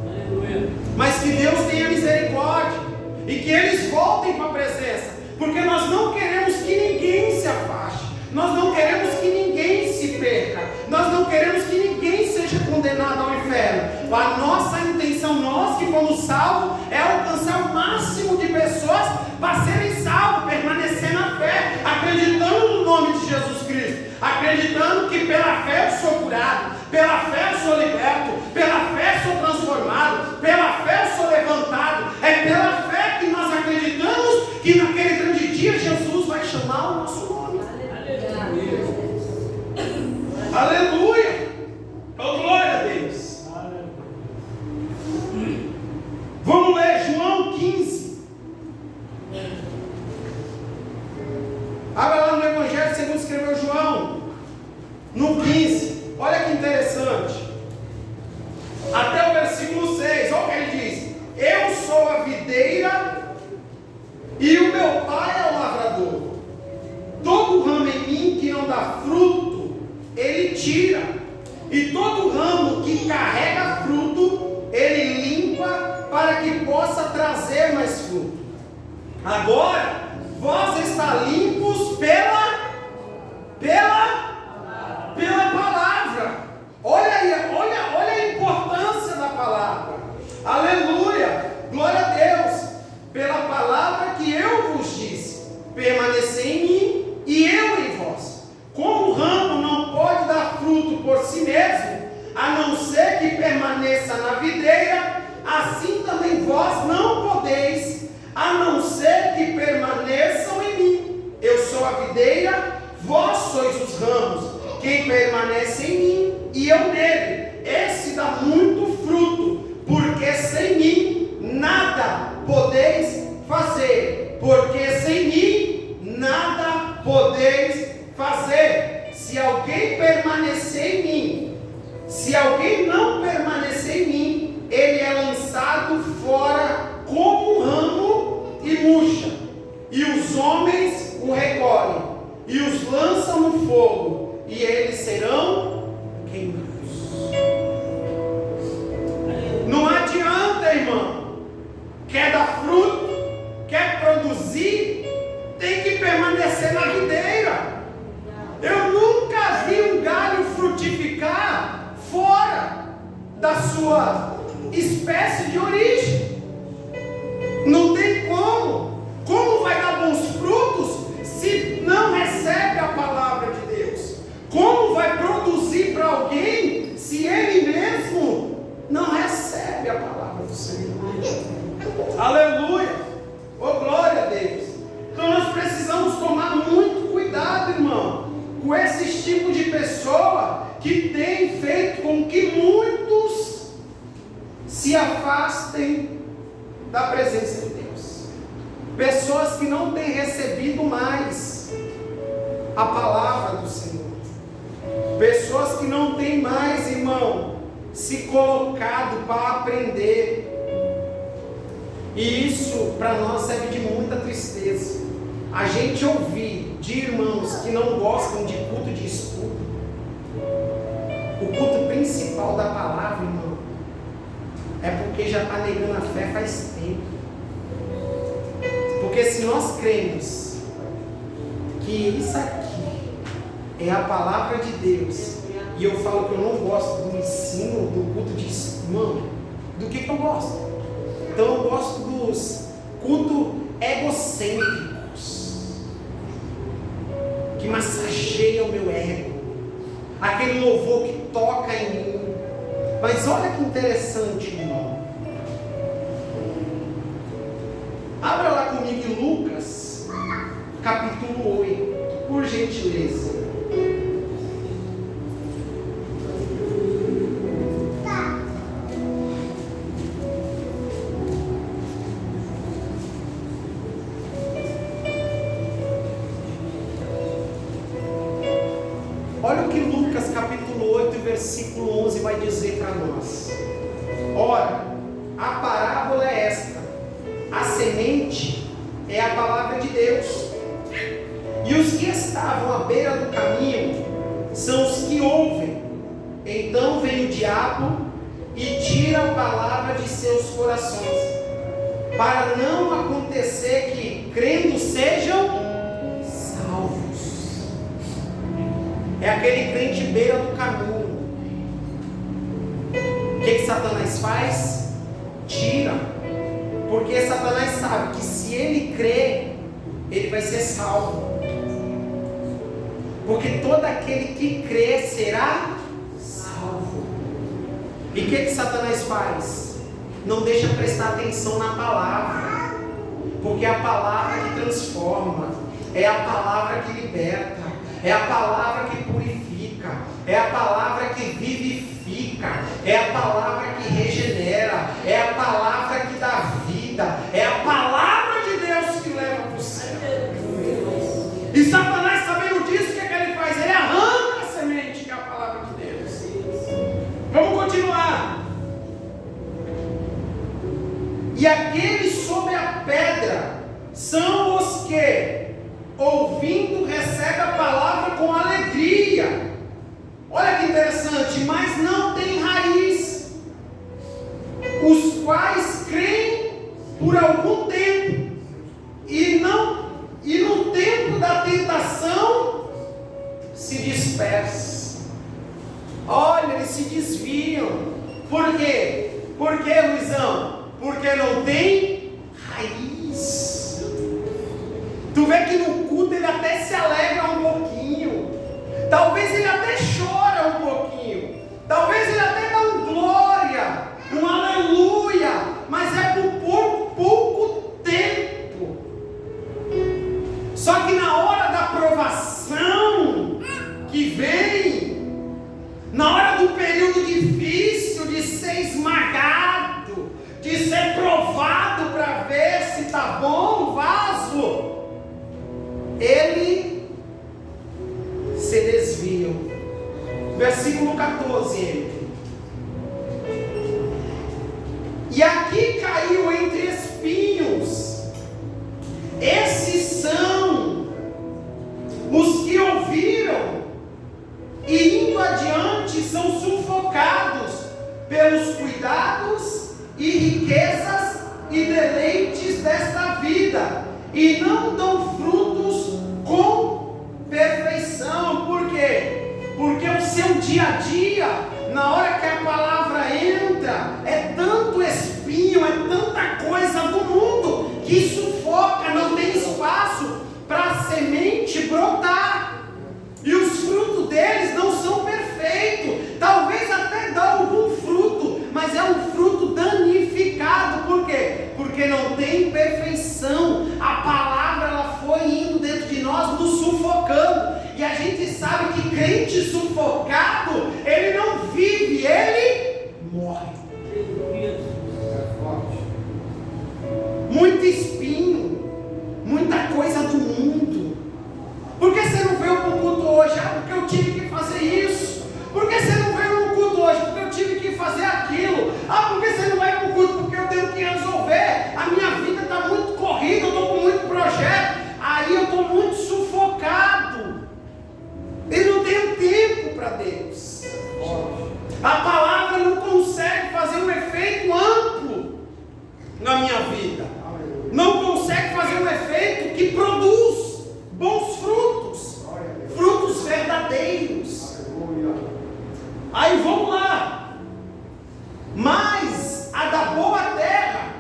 Aleluia. Mas que Deus tenha misericórdia e que eles voltem para a presença, porque nós não queremos que ninguém se afaste, nós não queremos que ninguém se perca, nós não queremos que ninguém seja condenado ao inferno. A nossa intenção, nós que fomos salvos, é alcançar o máximo de pessoas para serem salvos, permanecer na fé, acreditando no nome de Jesus Cristo, acreditando que pela fé eu sou curado, pela fé eu sou liberto, pela fé eu sou transformado, pela fé eu sou levantado. É pela fé que nós acreditamos que naquele grande dia Jesus vai chamar o nosso nome. Aleluia! Oh, glória a Deus! Vamos ler João 15. Abra lá no Evangelho segundo escreveu João, no 15. Olha que interessante. Até o versículo 6. Olha o que ele diz: eu sou a videira e o meu pai é o lavrador. Todo ramo em mim que não dá fruto, ele tira, e todo ramo que carrega fruto, ele limpa, para que possa trazer mais fruto. Agora, vós está limpos pela palavra. Olha aí, olha a importância da palavra. Aleluia, glória a Deus. Pela palavra que eu vos disse, permanecei em mim e eu em vós. Como o ramo não pode dar fruto por si mesmo, a não ser que permaneça na videira, assim também vós não podeis, a não ser que permaneçam em mim. Eu sou a videira, vós sois os ramos. Quem permanece em mim e eu nele, esse dá muito fruto, porque sem mim nada podeis fazer. Porque sem mim nada podeis fazer. Se alguém permanecer em mim, se alguém não permanecer em mim, ele é lançado fora como um ramo e murcha, e os homens o recolhem e os lançam no fogo, e eles serão da sua espécie de origem. Não tem como. Como vai dar bons frutos se não recebe a palavra de Deus? Como vai produzir para alguém se ele mesmo não recebe a palavra do Senhor? Aleluia! Oh, glória a Deus! Então nós precisamos tomar muito cuidado, irmão, com esse tipo de pessoa que tem feito com que muitos se afastem da presença de Deus. Pessoas que não têm recebido mais a palavra do Senhor. Pessoas que não têm mais, irmão, se colocado para aprender. E isso para nós serve de muita tristeza. A gente ouvir de irmãos que não gostam de culto de estudo. O culto principal da palavra, irmão, é porque já está negando a fé faz tempo. Porque se nós cremos que isso aqui é a palavra de Deus, e eu falo que eu não gosto do ensino, do culto de irmão, do que eu gosto? Então eu gosto dos cultos egocêntricos, que massageiam o meu ego, aquele louvor que toca em mim. Mas olha que interessante, irmão. Abra lá comigo em Lucas, capítulo 8, por gentileza. Olha o que Lucas capítulo 8, versículo 11 vai dizer para nós. Ora, a parábola é esta: a semente é a palavra de Deus, e os que estavam à beira do caminho são os que ouvem. Então vem o diabo e tira a palavra de seus corações, para não acontecer que, crendo, sejam salvos. É aquele crente beira do caminho. O que Satanás faz? Tira. Porque Satanás sabe que se ele crer, ele vai ser salvo. Porque todo aquele que crê será salvo. E o que Satanás faz? Não deixa prestar atenção na palavra. Porque é a palavra que transforma, é a palavra que liberta, é a palavra que purifica, é a palavra que vivifica, é a palavra que regenera, é a palavra que dá vida, é a palavra de Deus que leva para o céu. E Satanás, sabendo disso, o que ele faz? Ele arranca a semente, que é a palavra de Deus. Vamos continuar. E aqueles sob a pedra são os que, ouvindo, recebe a palavra com alegria. Olha que interessante, mas não tem raiz, os quais creem por algum tempo, e no tempo da tentação se dispersam. Olha, eles se desviam. Por quê? Por quê, Luizão? Porque não tem raiz. Tu vê que no culto ele até se alegra um pouquinho, talvez ele até chora um pouquinho, talvez ele até dá um glória, um aleluia, mas é por pouco tempo. Só que na hora da provação que vem, na hora do período difícil de ser esmagado, de ser provado para ver se está bom o vaso, ele se desviam. Versículo 14. E aqui caiu entre espinhos. Esses são os que ouviram e indo adiante são sufocados pelos cuidados e riquezas e deleites desta vida, e não dão frutos com perfeição. Por quê? Porque o seu dia a dia, na hora que a palavra entra, espinho, é tanta coisa do mundo que sufoca, não tem espaço para a semente brotar. E os frutos deles não são perfeitos. Talvez até dá algum fruto, mas é um fruto danificado. Por quê? Porque não tem perfeição. A palavra ela foi indo dentro de nós, nos sufocando. E a gente sabe que crente sufocado, ele não vive, ele morre. Muito espinho, muita coisa do mundo. Por que você não veio para o culto hoje? Ah, porque eu tive que fazer isso. Por que você não veio no culto hoje? Porque eu tive que fazer aquilo. Ah, por que você não vai para o culto? Porque eu tenho que resolver. A minha vida está muito corrida, eu estou com muito projeto. Aí eu estou muito sufocado. Eu não tenho tempo para Deus. A palavra não consegue fazer um efeito amplo na minha vida. Não consegue fazer um efeito que produz bons frutos, frutos verdadeiros. Aí vamos lá. Mas a da boa terra,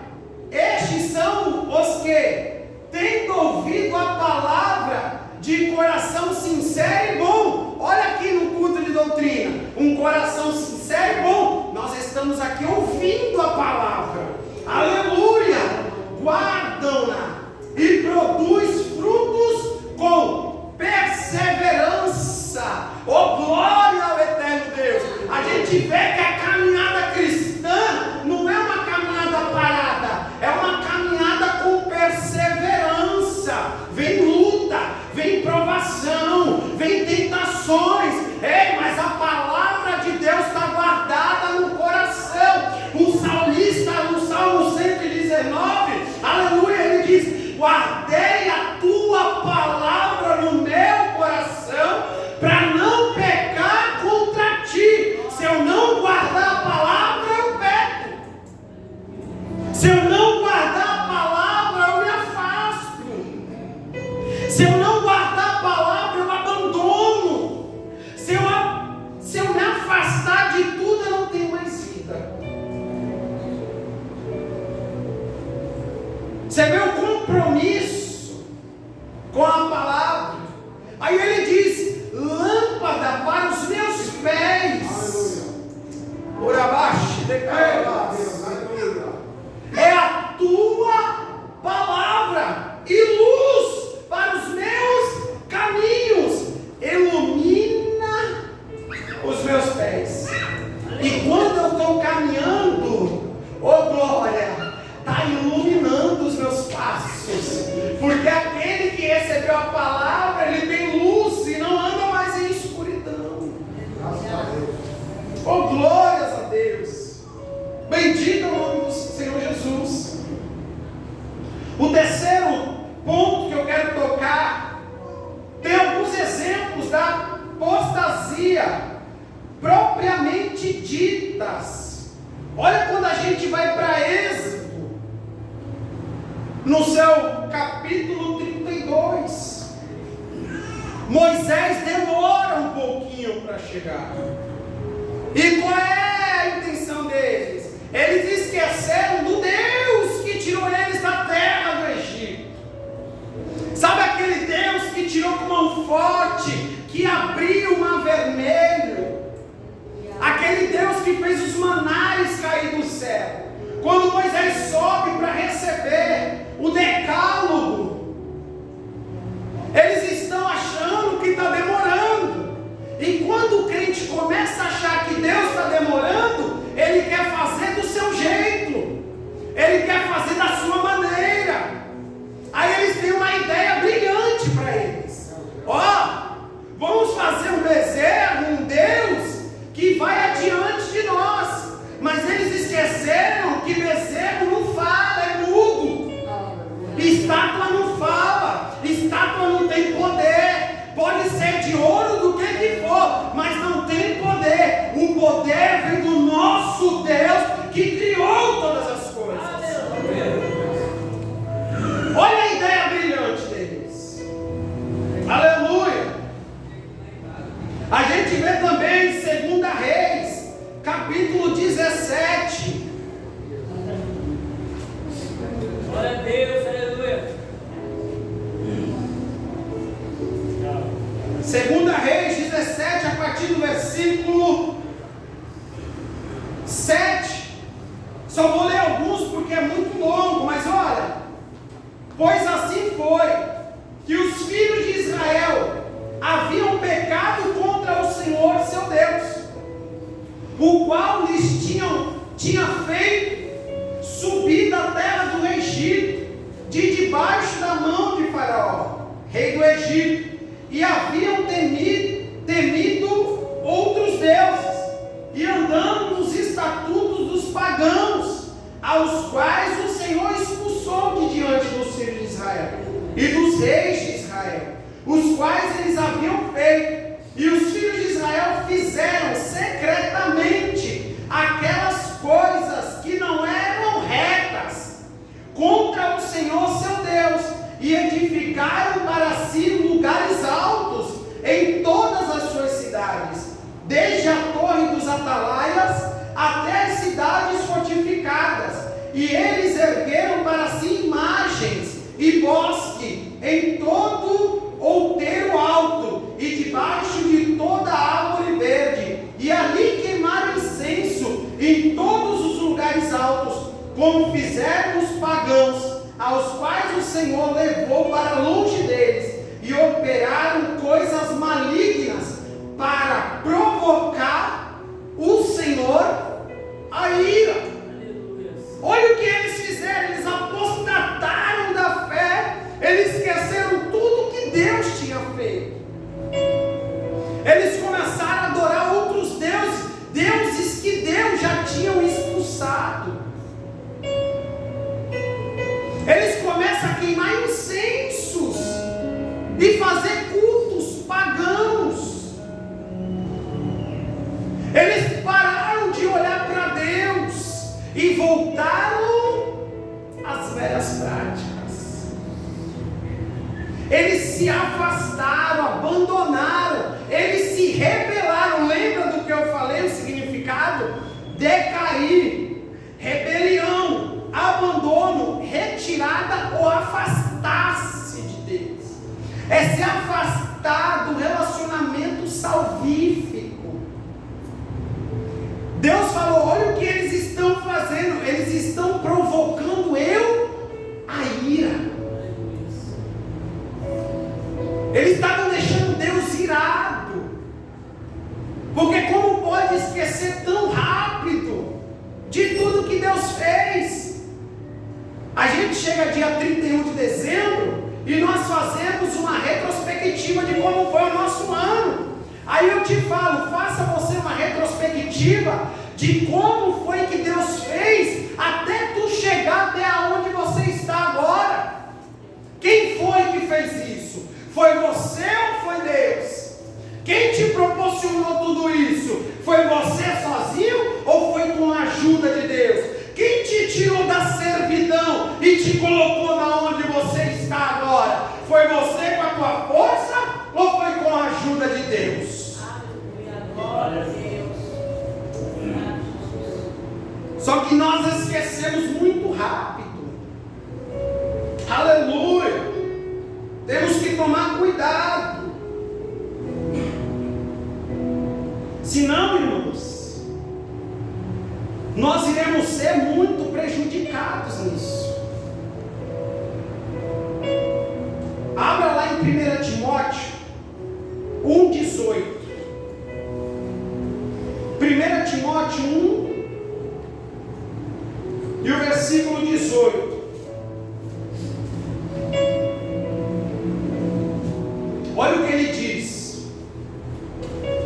estes são os que, tendo ouvido a palavra de coração sincero e bom. Olha aqui no culto de doutrina, um coração sincero e bom. Nós estamos aqui ouvindo a palavra. Aleluia! Guardam-na e produz frutos com perseverança. Oh, glória ao eterno Deus! A gente vê que a caminhada cristã não é uma caminhada parada, é uma caminhada com perseverança. Vem luta, vem provação, vem tentações. Ei, mas a palavra de Deus está guardada no coração. O salmista, no Salmo 119, aleluia, ele diz: guardei a tua palavra no meu coração, para não pecar contra ti. Se eu não guardar a palavra, eu peco. Se eu não guardar a palavra, eu me afasto. Se eu não guardar a palavra, eu abandono. Se eu me afastar de tudo, eu não tenho mais vida. Você vê o compromisso com a palavra. Aí ele diz: lâmpada para os meus pés. Por abaixo, é a tua palavra e luz para os meus caminhos. Ilumina os meus pés. E quando eu estou caminhando, oh glória, está iluminando os meus passos, porque aquele que recebeu a palavra, ele tem luz e não anda mais em escuridão. Oh, glórias a Deus! Bendito é o nome do Senhor Jesus. O terceiro ponto que eu quero tocar, tem alguns exemplos da apostasia propriamente ditas. Olha quando a gente vai para Êxodo, no seu capítulo 32, Moisés demora um pouquinho para chegar. E qual é a intenção deles? Eles esqueceram do Deus que tirou eles da terra do Egito. Sabe aquele Deus que tirou com mão forte, que abriu o mar vermelho? Aquele Deus que fez os manais cair do céu. Quando Moisés sobe para receber o decálogo, eles estão achando que está demorando. E quando o crente começa a achar que Deus está demorando, ele quer fazer do seu jeito, ele quer fazer da sua maneira. Aí eles têm uma ideia brilhante para eles: ó, vamos fazer um bezerro, um Deus que vai adiante de nós. Mas eles esqueceram que bezerro não fala, é mudo. Estátua não fala, estátua não tem poder. Pode ser de ouro, do que for, mas não tem poder. O poder vem do nosso Deus que criou todas as coisas. Olha a ideia brilhante deles. Aleluia. A gente vê também em 2 Reis, capítulo 17. partir do versículo 7. Só vou ler alguns porque é muito longo, mas olha: pois assim foi que os filhos de Israel haviam pecado contra o Senhor seu Deus, o qual lhes tinha feito subir da terra do Egito, de debaixo da mão de Faraó, rei do Egito, e haviam temido outros deuses, e andando nos estatutos dos pagãos, aos quais o Senhor expulsou de diante dos filhos de Israel e dos reis de Israel, os quais eles haviam feito. E os filhos de Israel fizeram secretamente aquelas coisas que não eram retas contra o Senhor seu Deus, e edificaram para si lugares altos em todas as suas cidades, desde a torre dos atalaias até as cidades fortificadas. E eles ergueram para si imagens e bosque em todo outeiro alto e debaixo de toda árvore verde, e ali queimaram incenso em todos os lugares altos, como fizeram os pagãos, aos quais o Senhor levou para longe deles, e operaram coisas malignas para provocar o Senhor a ira. Olha o que eles fizeram: eles apostataram da fé, eles esqueceram tudo que Deus tinha feito. Eles começaram a adorar outros deuses, deuses que Deus já tinha expulsado. Eles começam a queimar incensos e fazer cultos pagãos. Eles pararam de olhar para Deus e voltaram às velhas práticas. Eles se afastaram, abandonaram, eles se rebelaram. Lembra do que eu falei, o significado? Decair, rebelião, abandono, retirada ou afastar-se de Deus. É se afastar do relacionamento salvífico. Deus falou: olha o que eles estão fazendo, eles estão provocando a ira. Eles estavam deixando Deus irado, porque como pode esquecer tão rápido de tudo que Deus fez? A gente chega dia 31 de dezembro e nós fazemos uma retrospectiva de como foi o nosso ano. Aí eu te falo: faça você uma retrospectiva de como foi que Deus fez até tu chegar até onde você está agora. Quem foi que fez isso? Foi você ou foi Deus? Quem te proporcionou tudo isso? Foi você sozinho ou foi com a ajuda de Deus? Quem te tirou da servidão e te colocou na onde você está agora? Foi você com a tua força ou foi com a ajuda de Deus? Glória a Deus. Só que nós esquecemos muito rápido. Aleluia! Temos que tomar cuidado. Senão, irmãos, nós iremos ser muito prejudicados nisso. Abra lá em 1 Timóteo 1,18. 1 Timóteo 1 e o versículo 18. Olha o que ele diz: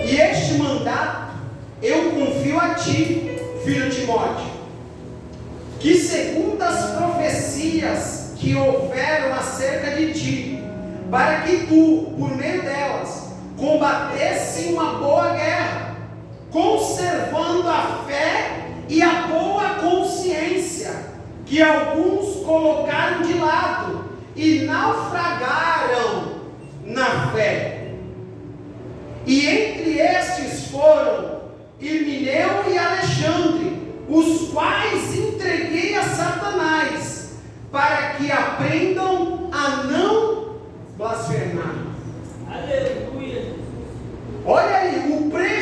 e este mandato eu confio a ti, filho Timóteo, que segundo as profecias que houveram acerca de ti, para que tu, por meio delas, combatesse uma boa guerra, conservando a fé e a boa consciência, que alguns colocaram de lado e naufragaram na fé. E entre estes foram Himeneu e Alexandre, os quais entreguei a Satanás, para que aprendam a não blasfemar. Aleluia. Olha aí, o preço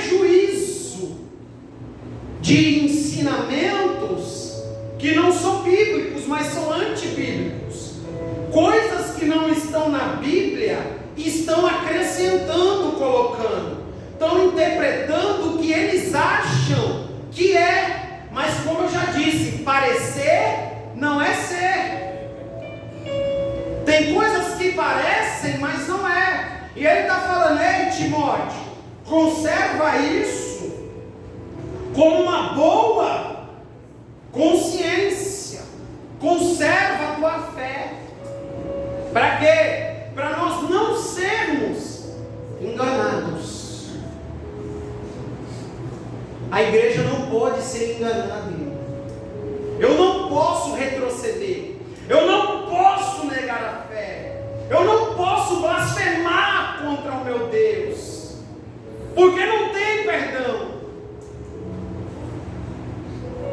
interpretando o que eles acham que é, mas como eu já disse, parecer não é ser. Tem coisas que parecem, mas não é. E ele está falando: ei, Timóteo, conserva isso com uma boa consciência, conserva a tua fé. Para quê? Para nós não sermos enganados. A igreja não pode ser enganada, irmão. Eu não posso retroceder, eu não posso negar a fé, eu não posso blasfemar contra o meu Deus, porque não tem perdão.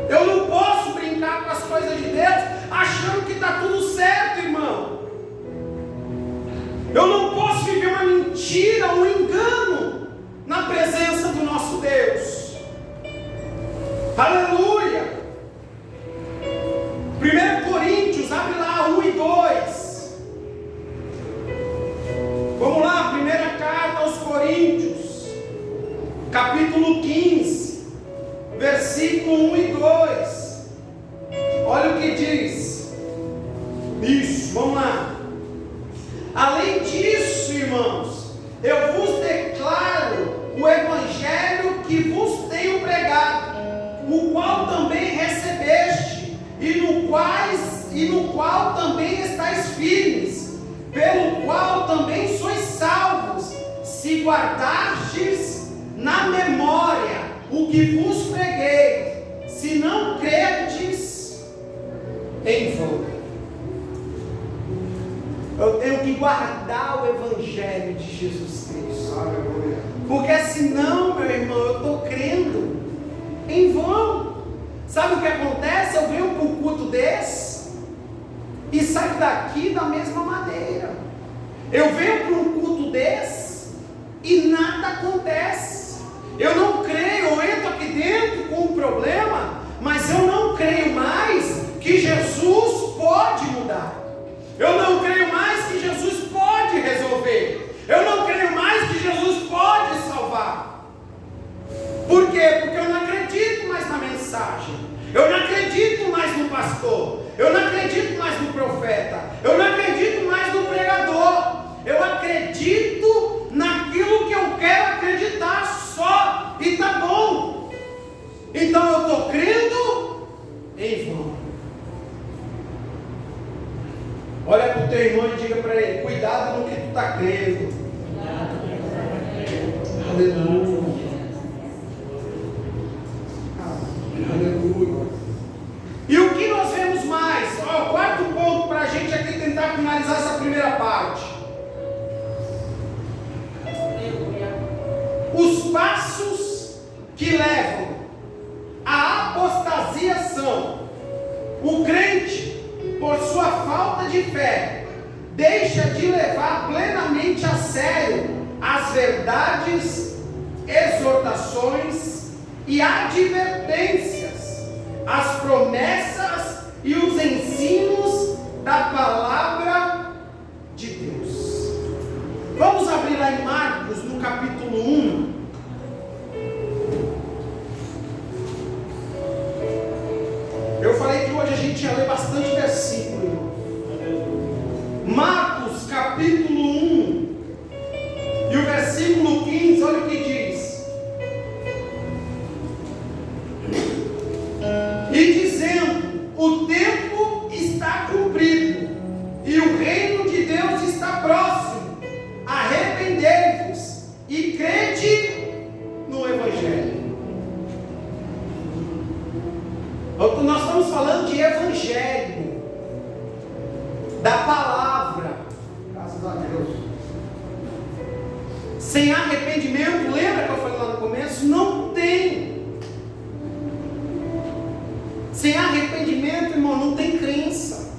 Eu não posso brincar com as coisas de Deus achando que está tudo certo, irmão. Eu não posso viver uma mentira, um engano na presença do nosso Deus. Aleluia. 1 Coríntios, abre lá 1 e 2. Vamos lá, primeira carta aos Coríntios, capítulo 15, versículo 1 e 2. Olha o que diz. Isso, vamos lá. Além disso, irmãos, eu vos declaro o evangelho que vos tenho pregado, o qual também recebeste, e no qual também estáis firmes, pelo qual também sois salvos, se guardastes na memória o que vos preguei, se não crerdes em vão. Eu tenho que guardar o evangelho de Jesus Cristo. Aleluia. Porque senão, meu irmão, eu estou crendo em vão. Sabe o que acontece? Eu venho para um culto desse e saio daqui da mesma maneira. Eu venho para um culto desse e nada acontece. Eu não creio, eu entro aqui dentro com um problema, mas eu não creio mais que Jesus pode mudar. Eu não creio mais que Jesus pode resolver. Eu não creio mais que Jesus pode salvar. Por quê? Porque eu não acredito mais na mensagem. Eu não acredito mais no pastor. Eu não acredito mais no profeta. Eu não acredito mais no pregador. Eu acredito naquilo que eu quero acreditar só. E tá bom. Então eu estou crendo em vão. Olha para o teu irmão e diga para ele: cuidado no que tu está crendo. Aleluia. Aleluia. E o que nós vemos mais? O quarto ponto para a gente aqui tentar finalizar essa primeira parte. Os passos que levam à apostasia são: o crente, por sua falta de fé, deixa de levar plenamente a sério as verdades, exortações e advertências, as promessas e os ensinos da palavra de Deus. Vamos abrir lá em Marcos, no capítulo 1. Eu falei que hoje a gente ia ler bastante versículo. Marcos capítulo 1 e o versículo 15, olha o que diz. E dizendo: o tempo está cumprido e o reino de Deus está próximo. Arrependei-vos e crede no evangelho. Nós estamos falando de evangelho, da palavra. Graças a Deus. Sem arrependimento, lembra que eu falei lá no começo? Não tem. Sem arrependimento, irmão, não tem crença.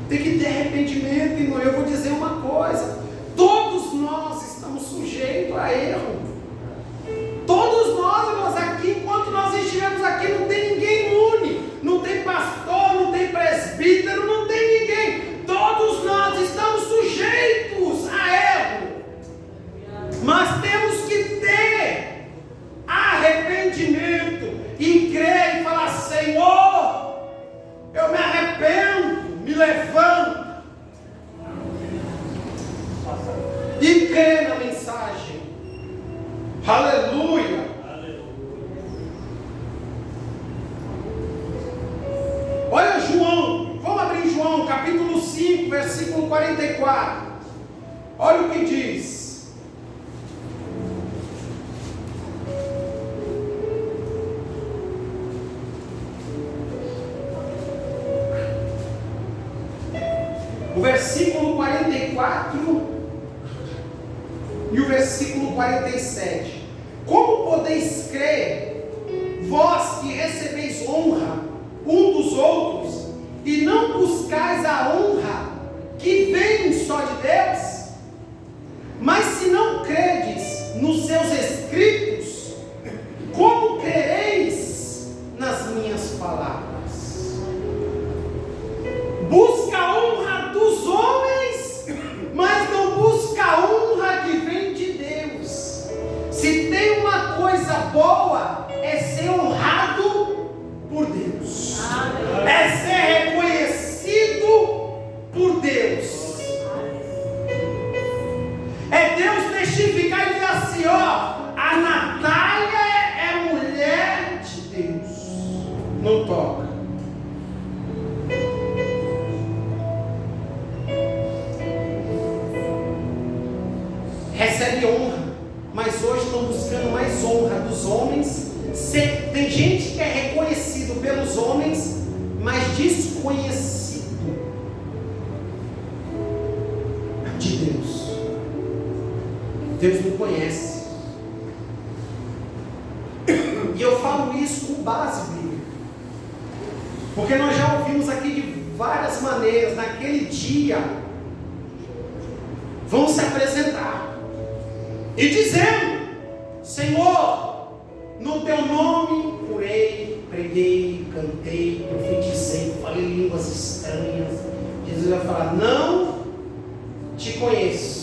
Tem que ter arrependimento, irmão. Eu vou dizer uma coisa: todos nós estamos sujeitos a erro. Todos nós, irmãos, aqui, enquanto nós estivermos aqui, não tem ninguém imune, não tem pastor, não tem presbítero, não tem ninguém. Todos nós estamos sujeitos a erro, mas temos que arrependimento e crer e falar: Senhor, eu me arrependo, me levanta. E crer na mensagem. Aleluia. Olha João, vamos abrir João, capítulo 5, versículo 44. Olha o que diz. O versículo 44 e o versículo 47. Como podeis crer, vós que recebeis honra um dos outros, e não buscais a honra que vem só de Deus? Mas se não credes nos seus escritos, como crereis nas minhas palavras? Busca a honra dos homens, mas não busca a honra que vem de Deus. Se tem uma coisa boa, é ser honrado por Deus. É ser reconhecido por Deus. É Deus testificar e dizer assim: ó, a Natália é mulher de Deus. Não toca. Recebe honra, mas hoje estão buscando mais honra dos homens. Tem gente que é reconhecido pelos homens, mas desconhecido de Deus. Deus não conhece. E eu falo isso com base bíblica, porque nós já ouvimos aqui de várias maneiras. Naquele dia vão se apresentar e dizendo: Senhor, no teu nome orei, preguei, cantei, profetizei, falei línguas estranhas. Jesus vai falar: não te conheço.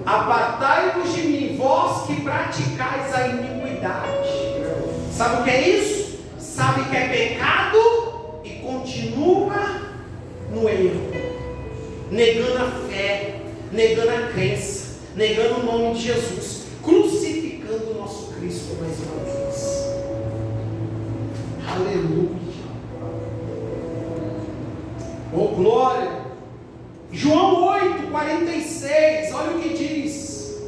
Apartai-vos de mim, vós que praticais a iniquidade. Sabe o que é isso? Sabe que é pecado e continua no erro, negando a fé, negando a crença, negando o nome de Jesus, crucificando o nosso Cristo mais uma vez. Aleluia. Oh glória. João 8, 46, olha o que diz: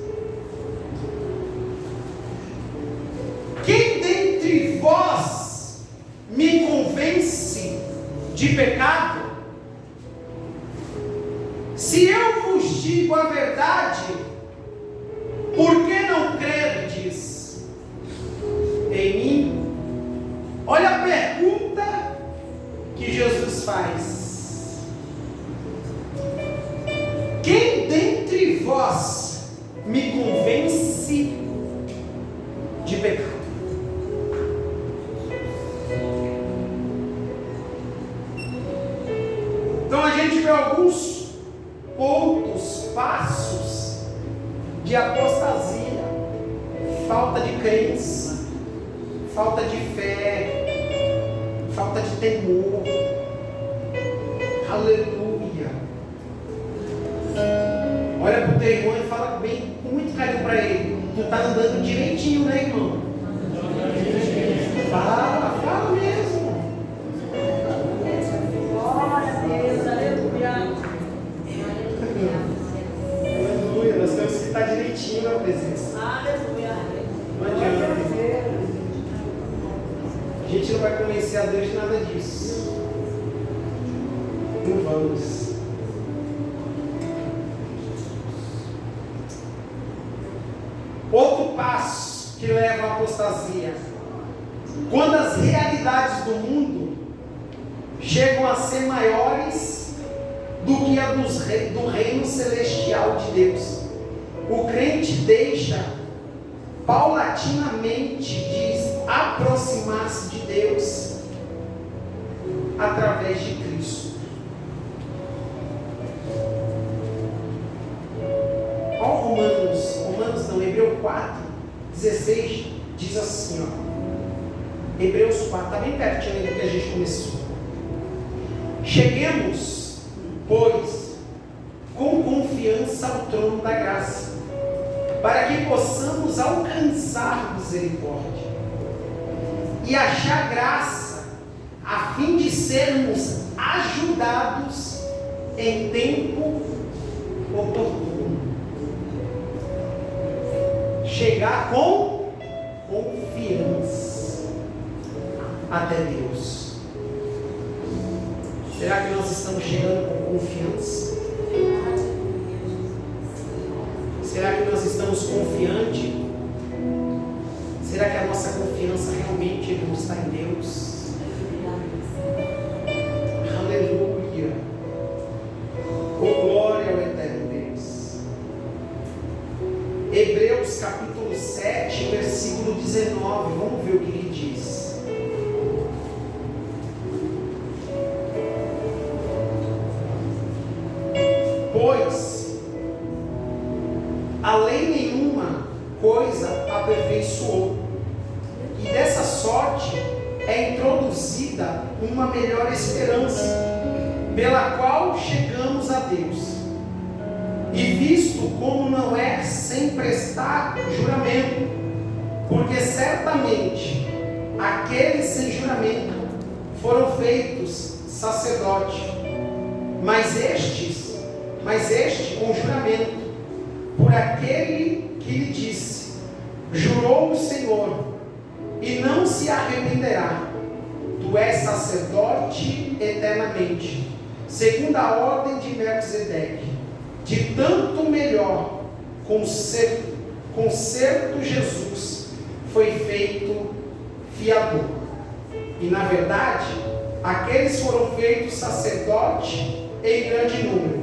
quem dentre vós me convence de pecado? Se eu vos digo a verdade, por que não credes em mim? Olha a pergunta que Jesus faz: quem dentre vós me convence de pecado? Então a gente vê alguns pontos, passos de apostasia, falta de crença, falta de fé, falta de temor. Aleluia. Olha para o teu irmão e fala bem, com muito carinho para ele: tu está andando direitinho, né, irmão? Fala mesmo. Glória a Deus, aleluia. Aleluia, nós temos que estar direitinho na presença. Aleluia. Não adianta. A gente não vai convencer a Deus de nada disso. Não vamos. Outro passo que leva à apostasia: quando as realidades do mundo chegam a ser maiores do que a do reino celestial de Deus, o crente deixa paulatinamente de aproximar-se de Deus através de Cristo. Olha Romanos não, Hebreu 4, 16 diz assim, ó: Hebreus 4, está bem pertinho do que a gente começou. Cheguemos, pois, com confiança ao trono da graça, para que possamos alcançar misericórdia e achar graça, a fim de sermos ajudados em tempo oportuno. Chegar com confiança até Deus. Será que nós estamos chegando com confiança? Será que nós estamos confiantes? Será que a nossa confiança realmente não está em Deus? Aleluia! Oh, glória ao eterno Deus. Hebreus capítulo 7, versículo 19. Vamos ver o que ele diz. Pois a lei nenhuma coisa aperfeiçoou, e dessa sorte é introduzida uma melhor esperança, pela qual chegamos a Deus. E visto como não é sem prestar juramento, porque certamente aqueles sem juramento foram feitos sacerdote, mas este com juramento, por aquele que lhe disse: jurou o Senhor, e não se arrependerá, tu és sacerdote eternamente, segundo a ordem de Melquisedeque. De tanto melhor concerto Jesus foi feito fiador. E na verdade, aqueles foram feitos sacerdote em grande número,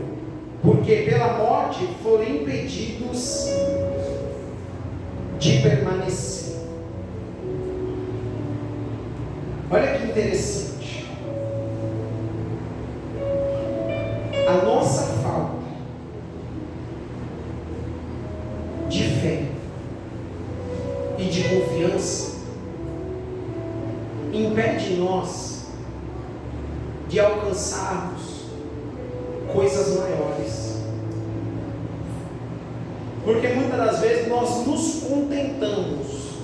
porque pela morte foram impedidos de permanecer. Olha que interessante. A nossa falta de fé e de confiança impede nós de alcançarmos coisas maiores, porque muitas das vezes nós nos contentamos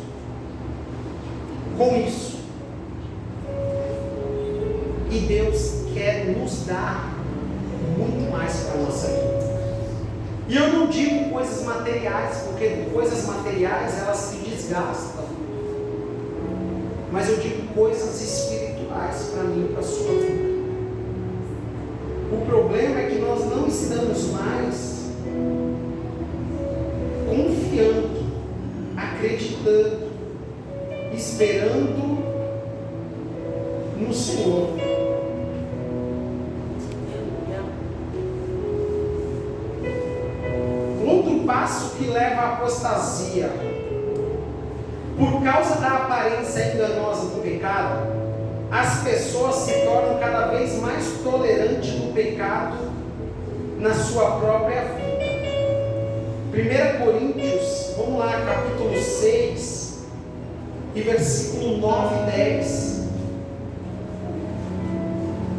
com isso, e Deus quer nos dar muito mais para a nossa vida. E eu não digo coisas materiais, porque coisas materiais elas se desgastam, mas eu digo coisas espirituais para mim e para a sua vida. O problema é que nós não estamos mais confiando, acreditando, esperando no Senhor. Outro passo que leva à apostasia, por causa da aparência enganosa do pecado, as pessoas se tornam cada vez mais tolerantes do pecado na sua própria vida. 1 Coríntios, vamos lá, capítulo 6, e versículo 9 e 10.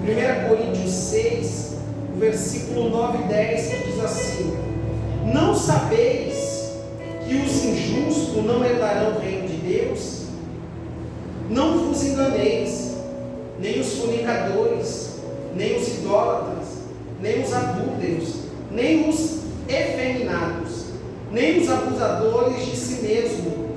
1 Coríntios 6, versículo 9 e 10, que diz assim: não sabeis que os injustos não herdarão o reino de Deus? Não vos enganeis, nem os fornicadores, nem os idólatras, nem os adúlteros, nem os efeminados, nem os abusadores de si mesmo,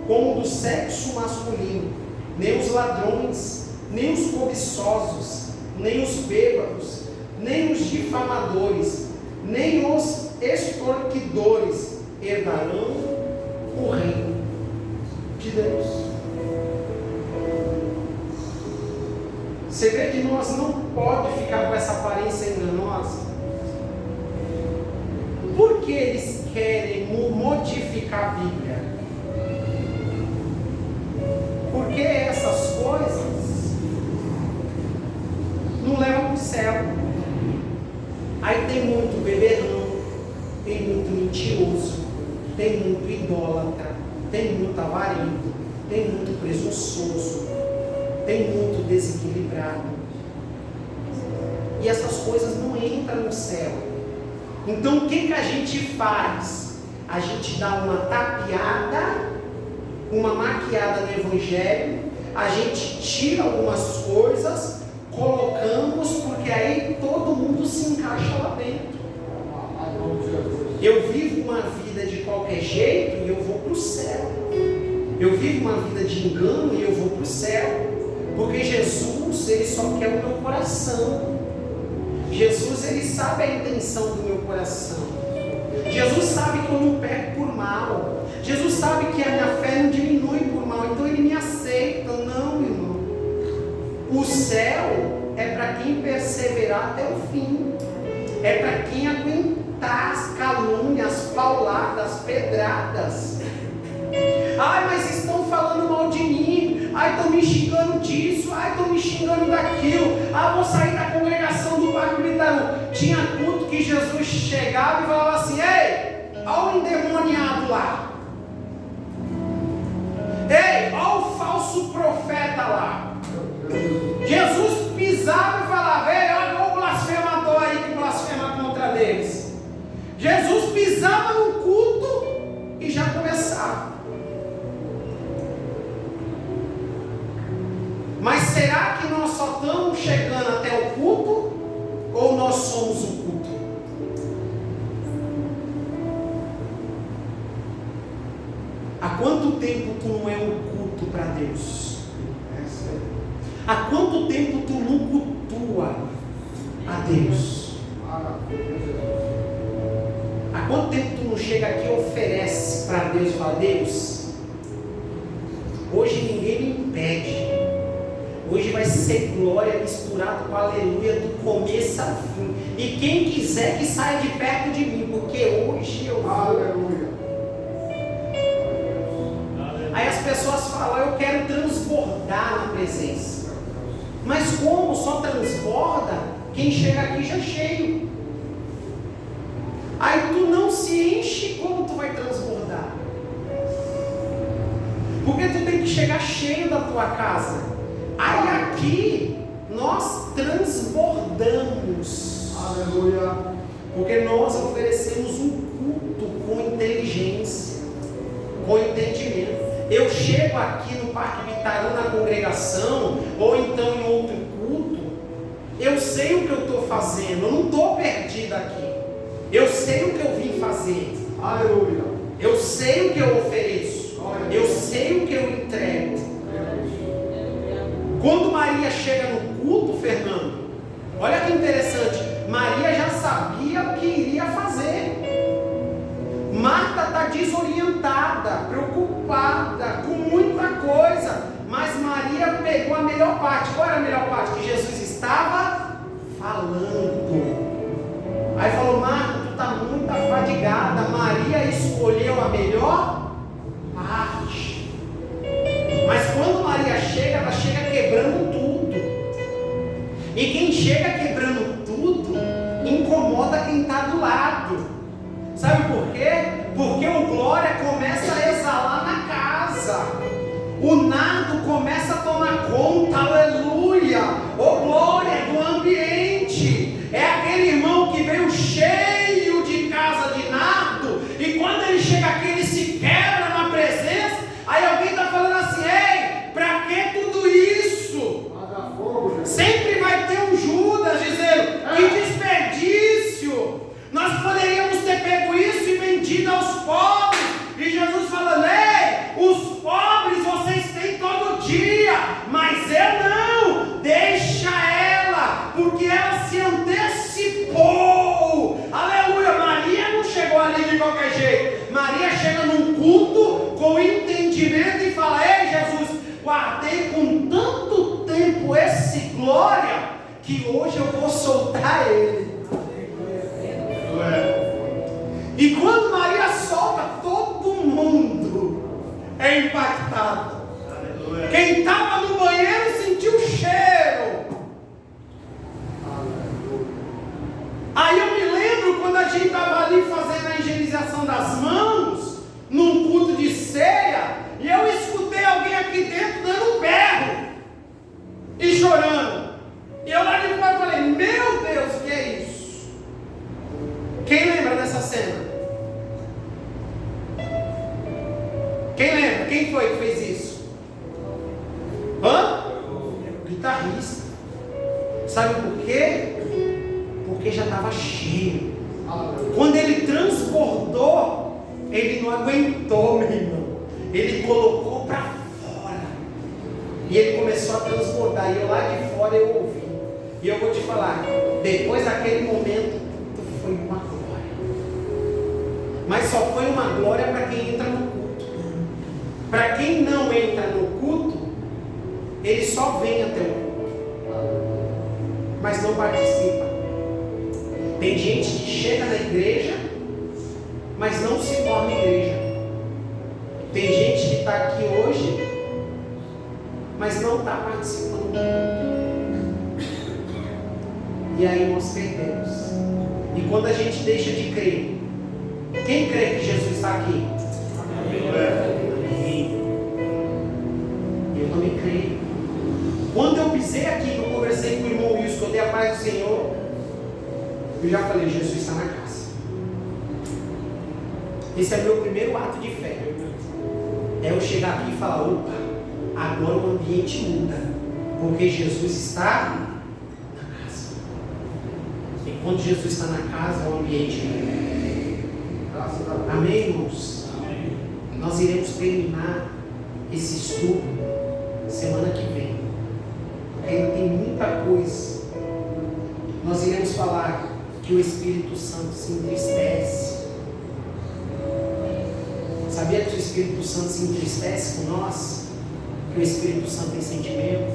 como do sexo masculino, nem os ladrões, nem os cobiçosos, nem os bêbados, nem os difamadores, nem os extorquidores herdarão o reino de Deus. Você vê que nós não podemos ficar com essa aparência enganosa. Por que eles querem modificar a Bíblia? Porque essas coisas não levam para o céu. Aí tem muito beberrão, tem muito mentiroso, tem muito idólatra, tem muito avarento, tem muito presunçoso, tem muito desequilibrado. E essas coisas não entram no céu. Então o que a gente faz? A gente dá uma tapeada, uma maquiada no Evangelho, a gente tira algumas coisas, colocamos, porque aí todo mundo se encaixa lá dentro. Eu vivo uma vida de qualquer jeito e eu vou para o céu. Eu vivo uma vida de engano e eu vou para o céu. Porque Jesus, Ele só quer o meu coração. Jesus, Ele sabe a intenção do meu coração. Jesus sabe que eu não peco por mal. Jesus sabe que a minha fé não diminui por mal. Então Ele me aceita. Não, irmão. O céu é para quem perseverar até o fim. É para quem aguentar as calúnias, pauladas, pedradas. Ai, mas estão falando mal de mim. Ai, estão me xingando disso. Ai, estão me xingando daquilo. Ah, vou sair da congregação do Parque Bitaru. Tinha culto que Jesus chegava e falava assim: ei, olha o endemoniado lá. Ei, olha o falso profeta lá. Jesus pisava e falava: ei, olha o blasfemador aí que blasfema contra Deus. Jesus pisava no culto e já começava. Mas será que nós só estamos chegando até o culto? Ou nós somos o culto? Há quanto tempo tu não é um culto para Deus? Há quanto tempo tu não cultua a Deus? Há quanto tempo tu não chega aqui e oferece para Deus e fala: Deus, hoje ninguém me impede. Hoje vai ser glória misturado com aleluia do começo ao fim. E quem quiser que saia de perto de mim, porque hoje eu vou. Aleluia. Aí as pessoas falam: eu quero transbordar na presença. Mas como? Só transborda quem chega aqui já cheio. Aí tu não se enche, como tu vai transbordar? Porque tu tem que chegar cheio da tua casa. Aí aqui nós transbordamos. Aleluia. Porque nós oferecemos um culto com inteligência, com entendimento. Eu chego aqui no Parque Bitaru, na congregação, ou então em outro culto, eu sei o que eu estou fazendo, eu não estou perdido aqui. Eu sei o que eu vim fazer. Aleluia. Eu sei o que eu ofereço. Eu sei o que eu entrego. Quando Maria chega no culto, Fernando, olha que interessante, Maria já sabia o que iria fazer. Marta está desorientada, preocupada, com muita coisa, mas Maria pegou a melhor parte. Qual era a melhor parte? Que Jesus estava falando. Aí falou: Marta, tu está muito afadigada. Maria escolheu a melhor parte. Mas quando Maria chega, ela chega quebrando tudo. E quem chega quebrando tudo, incomoda quem está do lado. Sabe por quê? Porque o glória começa a exalar na casa. O nardo começa a tomar conta, aleluia. O glória do ambiente. É aquele irmão que veio cheio de casa de nardo. E quando ele chega aqui, ele se quebra na presença. Aí alguém está falando assim: ei, para que tudo isso? Sempre vai ter um Judas dizendo: que desperdício, nós poderíamos ter pego isso e vendido aos pobres. E Jesus falando: ei, os pobres vocês têm todo dia, mas eu não. Deixa ela, porque ela se antecipou. Aleluia. Maria não chegou ali de qualquer jeito. Maria chega num culto com entendimento e fala: ei, Jesus, guardei com tanto tempo esse glória que hoje eu vou soltar ele. E quando Maria solta, todo mundo é impactado. Quem estava no banheiro sentiu o cheiro. Aí eu me lembro quando a gente estava ali fazendo a higienização das mãos, num culto de ceia. Quem lembra? Quem foi que fez isso? Hã? O guitarrista. Sabe por quê? Porque já estava cheio. Quando ele transbordou, ele não aguentou, meu irmão. Ele colocou para fora. E ele começou a transbordar. E eu lá de fora eu ouvi. E eu vou te falar, depois daquele momento, foi uma glória. Mas só foi uma glória para quem entra no culto. Para quem não entra no culto, ele só vem até o culto, mas não participa. Tem gente que chega na igreja, mas não se torna igreja. Tem gente que está aqui hoje, mas não está participando. E aí nós perdemos. E quando a gente deixa de crer, quem crê que Jesus está aqui? Amém. Eu também creio. Quando eu pisei aqui, que eu conversei com o irmão Wilson, que eu dei a paz do Senhor, eu já falei, Jesus está na casa. Esse é o meu primeiro ato de fé. É eu chegar aqui e falar, opa, agora o ambiente muda, porque Jesus está na casa. E quando Jesus está na casa, o ambiente muda. Amém, irmãos? Amém. Nós iremos terminar esse estudo semana que vem. Ainda tem muita coisa. Nós iremos falar que o Espírito Santo se entristece. Sabia que o Espírito Santo se entristece com nós? Que o Espírito Santo tem sentimento?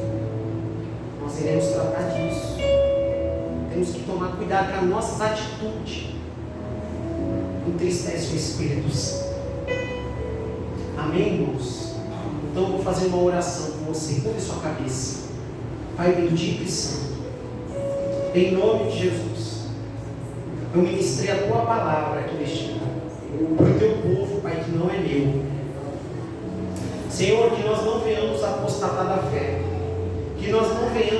Nós iremos tratar disso. Temos que tomar cuidado com as nossas atitudes. Entristece o Espírito Santo. Amém, irmãos? Então eu vou fazer uma oração com você. Curve sua cabeça. Pai bendito e santo, em nome de Jesus, eu ministrei a tua palavra aqui neste lugar, para o teu povo, Pai, que não é meu. Senhor, que nós não venhamos apostatar da fé, que nós não venhamos